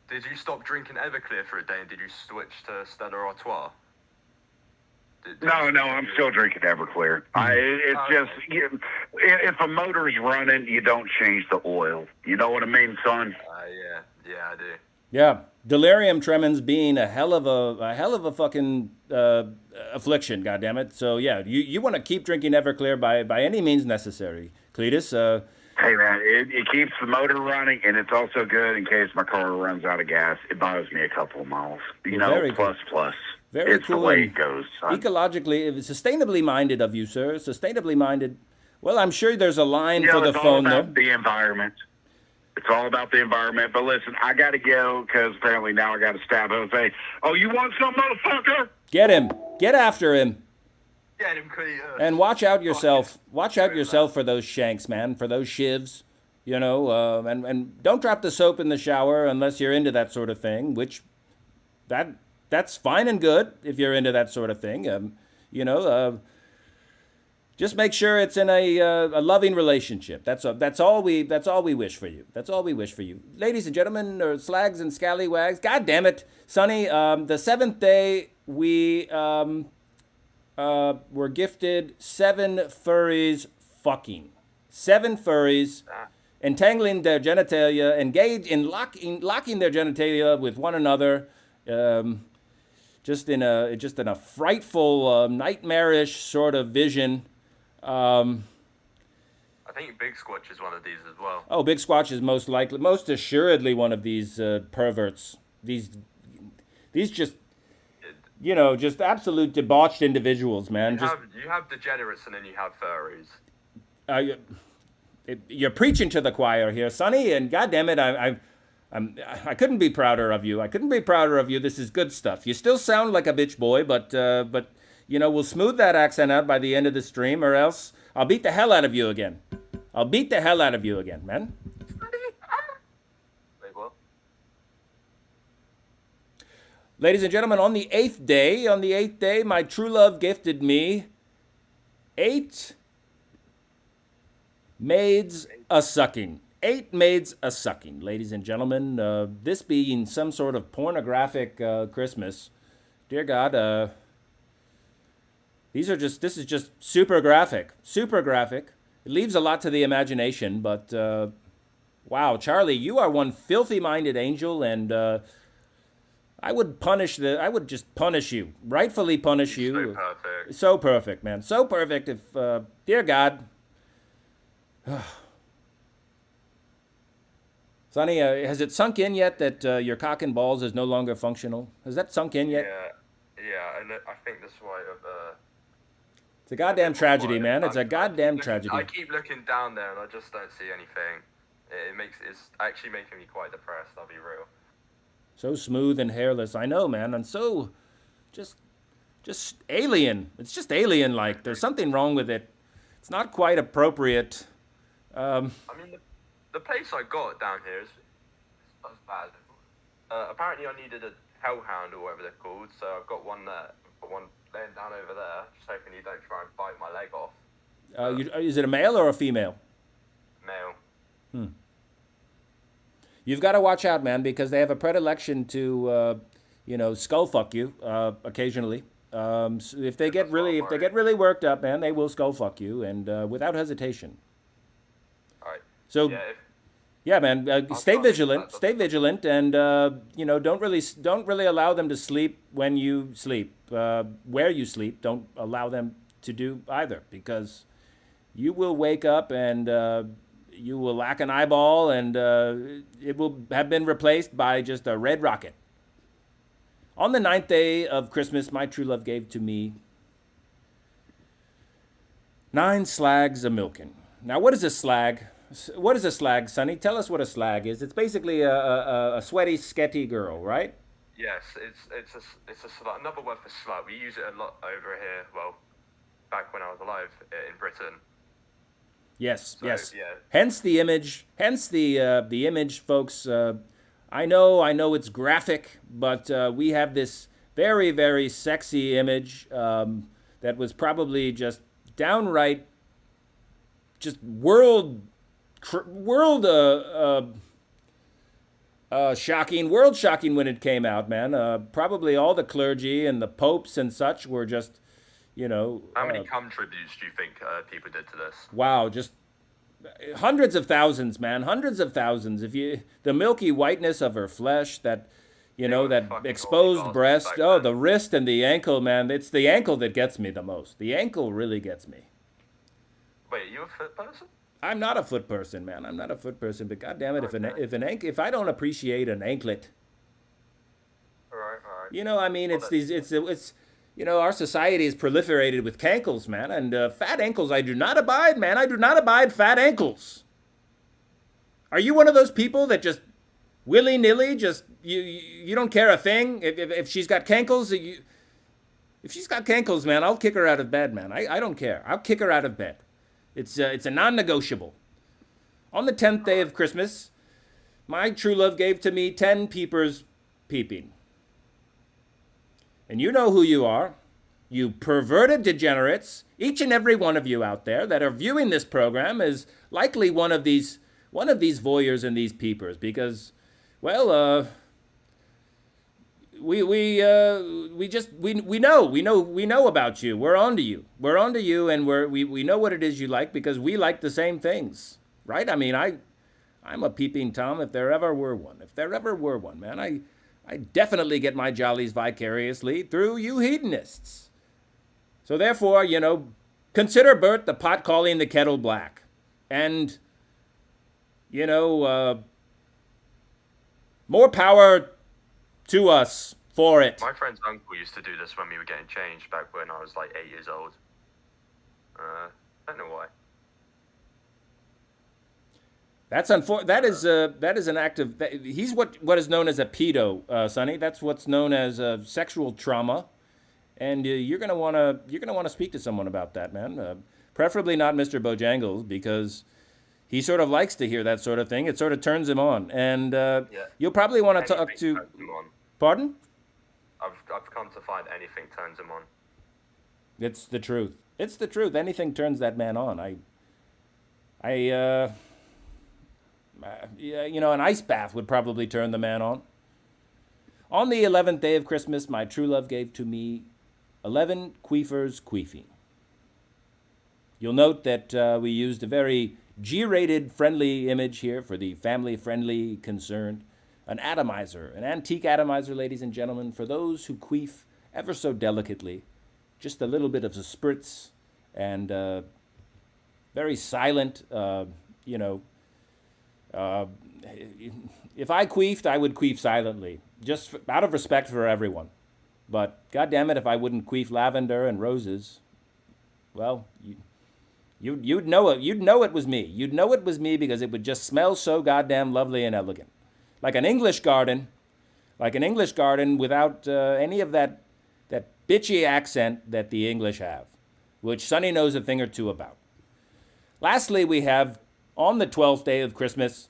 Did you stop drinking Everclear for a day and did you switch to Stella Artois? No, I'm still drinking Everclear. If a motor's running, you don't change the oil. You know what I mean, son? Yeah, I do. Yeah, delirium tremens being a hell of a fucking affliction. Goddammit. So yeah, you want to keep drinking Everclear by any means necessary, Cletus. Hey man, it keeps the motor running, and it's also good in case my car runs out of gas. It buys me a couple of miles. Plus. Very it's cool. The way it goes, son. Ecologically, sustainably minded of you, sir. Sustainably minded. Well, I'm sure there's a line for the it's phone all there. about the environment. It's all about the environment. But listen, I got to go because apparently now I got to stab Jose. Oh, you want some, motherfucker? Get him. Get after him. Get him, Cletus. And watch out yourself. Watch out yourself for those shanks, man. For those shivs. You know, and don't drop the soap in the shower unless you're into that sort of thing, which that's fine and good if you're into that sort of thing. You know, just make sure it's in a loving relationship. That's all we wish for you. That's all we wish for you, ladies and gentlemen, or slags and scallywags. God damn it, Sonny. The seventh day we were gifted 7 furries fucking 7 furries. Entangling their genitalia, engaged in locking their genitalia with one another, just in a frightful, nightmarish sort of vision. I think Big Squatch is one of these as well. Oh, Big Squatch is most assuredly one of these perverts. These just, you know, just absolute debauched individuals, man. You have degenerates and then you have furries. You're preaching to the choir here, Sonny, and goddamn it, I couldn't be prouder of you. I couldn't be prouder of you. This is good stuff. You still sound like a bitch boy, but you know, we'll smooth that accent out by the end of the stream, or else I'll beat the hell out of you again. I'll beat the hell out of you again, man. Wait, what? Ladies and gentlemen, on the eighth day, my true love gifted me 8 maids a-sucking. 8 maids a-sucking, ladies and gentlemen. This being some sort of pornographic Christmas. Dear God, this is just super graphic. Super graphic. It leaves a lot to the imagination, but wow, Charlie, you are one filthy-minded angel, and I would just punish you. Rightfully punish you. So perfect. So perfect, man. So perfect if, dear God. Sonny, has it sunk in yet that your cock and balls is no longer functional? Has that sunk in yet? Yeah, and I think that's why it's a goddamn tragedy, man. It's a goddamn tragedy. I keep looking down there and I just don't see anything. It's actually making me quite depressed, I'll be real. So smooth and hairless, I know, man, and so just alien. It's just alien-like. There's something wrong with it. It's not quite appropriate. I mean, the place I got down here is bad. Apparently I needed a hellhound or whatever they're called, so I've got one there. I've got one laying down over there, just hoping you don't try and bite my leg off. Is it a male or a female? Male. You've got to watch out, man, because they have a predilection to, skull fuck you occasionally. So if they get really worked up, man, they will skull fuck you, and without hesitation. So, yeah, man, stay vigilant, and don't really allow them to sleep when you sleep. Where you sleep, don't allow them to do either, because you will wake up and you will lack an eyeball, and it will have been replaced by just a red rocket. On the 9th day of Christmas, my true love gave to me 9 slags a-milking. Now, what is a slag? What is a slag, Sonny? Tell us what a slag is. It's basically a sweaty, sketty girl, right? Yes, it's a slut. Another word for slut. We use it a lot over here. Well, back when I was alive in Britain. Yes, So, yes. yeah. Hence the image. Hence the image, folks. I know it's graphic, but we have this very, very sexy image that was probably just downright, just world shocking when it came out, man. Probably all the clergy and the popes and such were just, How many cum tributes do you think people did to this? wow, just hundreds of thousands, man, hundreds of thousands. The milky whiteness of her flesh, that, that fucking exposed Holocaust breast, back oh, then. the wrist and the ankle, man. It's the ankle that gets me the most. The ankle really gets me. Wait, are you a foot person? I'm not a foot person, man. I'm not a foot person, but goddamn it, if I don't appreciate an anklet, All right. it's our society is proliferated with cankles, man, and fat ankles I do not abide, man. I do not abide fat ankles. Are you one of those people that just willy-nilly, just you don't care a thing? If she's got cankles, if she's got cankles, man, I'll kick her out of bed, man. I don't care. I'll kick her out of bed. It's a non-negotiable. On the 10th day of Christmas, my true love gave to me 10 peepers peeping. And you know who you are. You perverted degenerates. Each and every one of you out there that are viewing this program is likely one of these voyeurs and these peepers, because, well, we know about you. We're onto you. We're onto you, and we know what it is you like, because we like the same things, right? I mean, I'm a peeping Tom if there ever were one. If there ever were one, man, I definitely get my jollies vicariously through you hedonists. So therefore, consider Burt the pot calling the kettle black. And, more power to us for it. My friend's uncle used to do this when we were getting changed back when I was like 8 years old. I don't know why. That is an act of. He's what is known as a pedo, Sonny. That's what's known as sexual trauma, and you're gonna wanna speak to someone about that, man. Preferably not Mr. Bojangles, because he sort of likes to hear that sort of thing. It sort of turns him on, and you'll probably want to talk to. Pardon? I've come to find anything turns him on. It's the truth. It's the truth. Anything turns that man on. An ice bath would probably turn the man on. On the 11th day of Christmas, my true love gave to me 11 queefers queefing. You'll note that we used a very G-rated friendly image here for the family-friendly concern. An atomizer, an antique atomizer, ladies and gentlemen, for those who queef ever so delicately. Just a little bit of a spritz and very silent, if I queefed, I would queef silently, just out of respect for everyone. But goddamn it, if I wouldn't queef lavender and roses, well, you'd know it. You'd know it was me. You'd know it was me, because it would just smell so goddamn lovely and elegant, like an English garden, without any of that bitchy accent that the English have, which Sonny knows a thing or two about. Lastly, we have, on the 12th day of Christmas,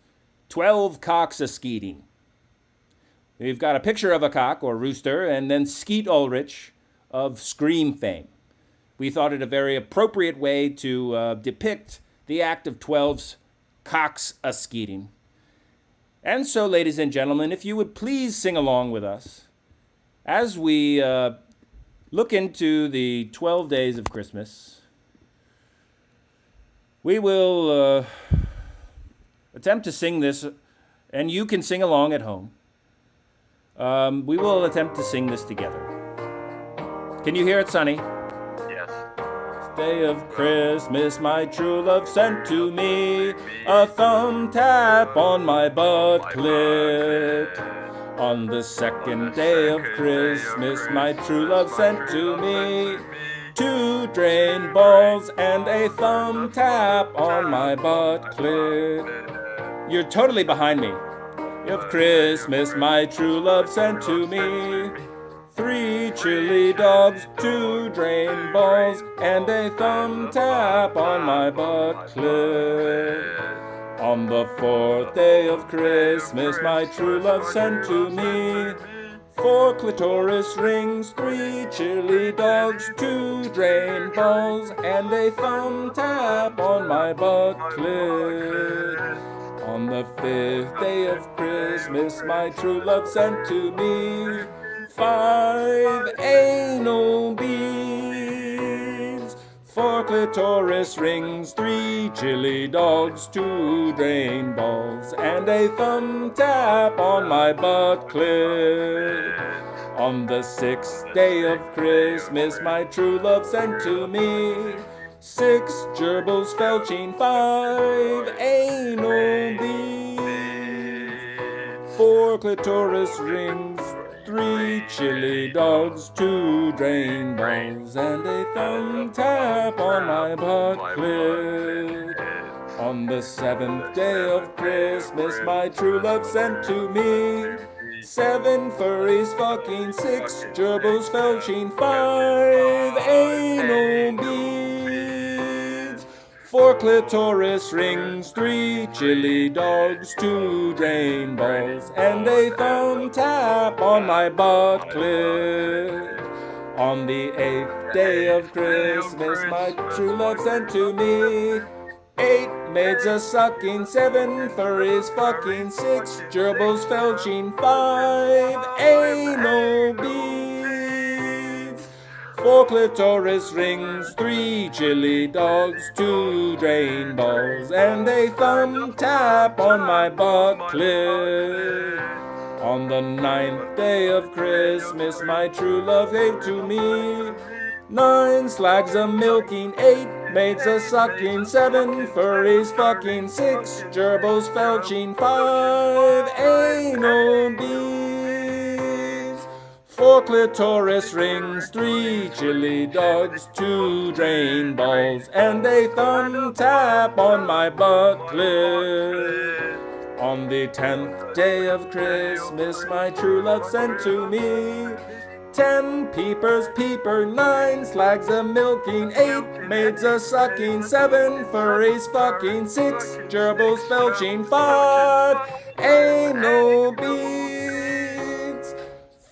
12 cocks a-skeeting. We've got a picture of a cock or rooster, and then Skeet Ulrich of Scream fame. We thought it a very appropriate way to depict the act of 12's cocks a-skeeting. And so, ladies and gentlemen, if you would please sing along with us as we look into the 12 days of Christmas. We will attempt to sing this, and you can sing along at home. We will attempt to sing this together. Can you hear it, Sonny? Yes. Day of Christmas, my true love sent to me a thumb tap on my butt clit. On the second day of Christmas, my true love sent to me 2 drain balls and a thumb tap on my butt clit. You're totally behind me. Of Christmas, my true love sent to me 3 chili dogs, 2 drain balls, and a thumb tap on my butt clit. On the 4th day of Christmas, my true love sent to me 4 clitoris rings, 3 chili dogs, 2 drain balls, and a thumb tap on my butt clit. On the 5th day of Christmas, my true love sent to me 5 anal beads, 4 clitoris rings, 3 chili dogs, 2 drain balls, and a thumb tap on my butt clit. On the 6th day of Christmas, my true love sent to me 6 gerbils felching, 5 anal beads, 4 clitoris rings, 3 chili dogs, 2 drain balls, and a thumb tap on my butt clit. On the 7th day of Christmas, my true love sent to me 7 furries fucking, 6 gerbils felching, 5 anal beads, 4 clitoris rings, 3 chili dogs, 2 drain balls, and a thumb tap on my butt clit. On the 8th day of Christmas, my true love sent to me 8 maids a sucking, 7 furries fucking, 6 gerbils felching, 5 anal beads, 4 clitoris rings, 3 chili dogs, 2 drain balls, and a thumb tap on my butt clit. On the 9th day of Christmas, my true love gave to me 9 slags a milking, 8 maids a sucking, 7 furries fucking, 6 gerbils felching, 5 anal beads, 4 clitoris rings, 3 chili dogs, 2 drain balls, and a thumb tap on my butt clit. On the 10th day of Christmas, my true love sent to me 10 peepers peeper, 9 slags a milking, 8 maids a sucking, 7 furries fucking, 6 gerbils felching, 5 anal beads,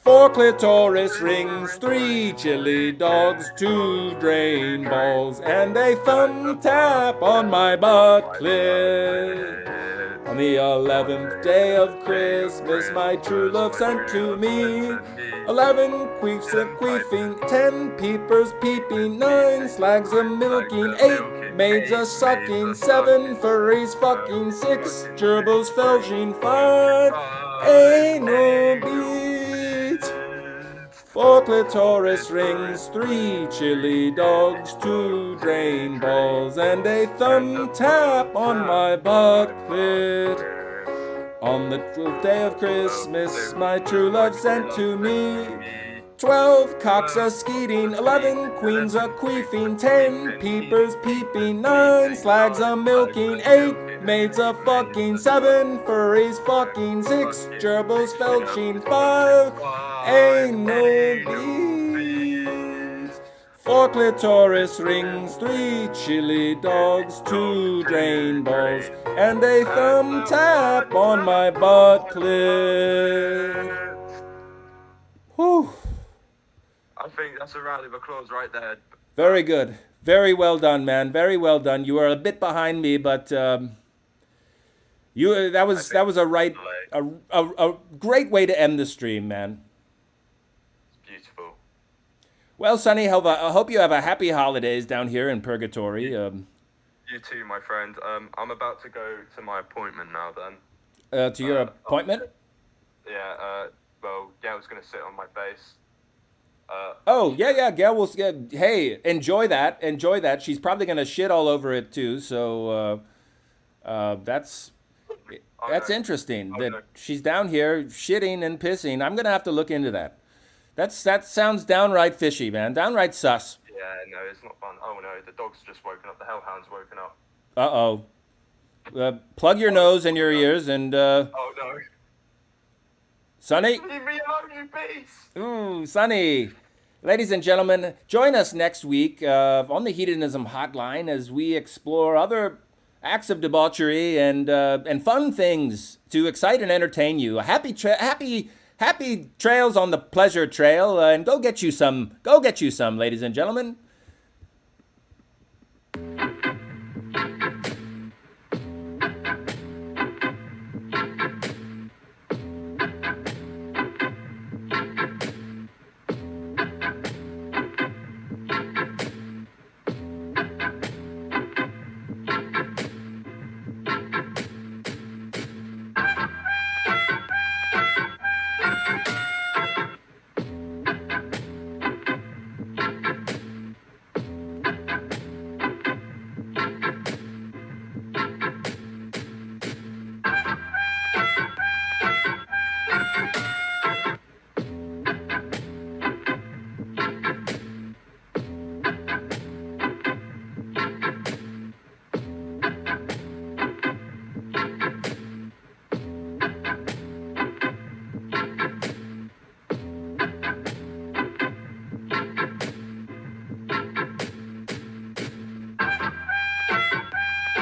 4 clitoris rings, 3 chili dogs, 2 drain balls, and a thumb tap on my butt clit. On the 11th day of Christmas, my true love sent to me 11 queefs a queefing, 10 peepers peeping, 9 slags a milking, 8 maids a sucking, 7 furries fucking, 6 gerbils felching, 5 anal beads, 4 clitoris rings, 3 chili dogs, 2 drain balls, and a thumb tap on my butt clit. On the 12th day of Christmas, my true love sent to me 12 cocks a skeeting, 11 queens a queefing, 10 peepers peeping, 9 slags a milking, 8 maids a fucking, 7 furries fucking, 6 gerbils felching, 5 anal beads, 4 clitoris rings, 3 chili dogs, 2 drain balls, and a thumb tap on my butt clit. Whew. I think that's a round of applause right there. Very good. Very well done, man. Very well done. You are a bit behind me, but that was a great way to end the stream, man. Beautiful. Well, Sonny, I hope you have a happy holidays down here in Purgatory. You too, my friend. I'm about to go to my appointment now. Then. To your appointment? Yeah. Well, Gail's gonna sit on my base. Gail will. Hey, enjoy that. She's probably gonna shit all over it too. So that's interesting. That she's down here shitting and pissing. I'm gonna have to look into that. That sounds downright fishy, man. Downright sus. Yeah, no, it's not fun. Oh no, the dog's just woken up. The hellhound's woken up. Plug your nose and your ears and. Oh no. Sonny? Leave me alone, you beast! Ooh, Sonny. Ladies and gentlemen, join us next week on the Hedonism Hotline as we explore other acts of debauchery and fun things to excite and entertain you. Happy trails on the pleasure trail, and go get you some, ladies and gentlemen.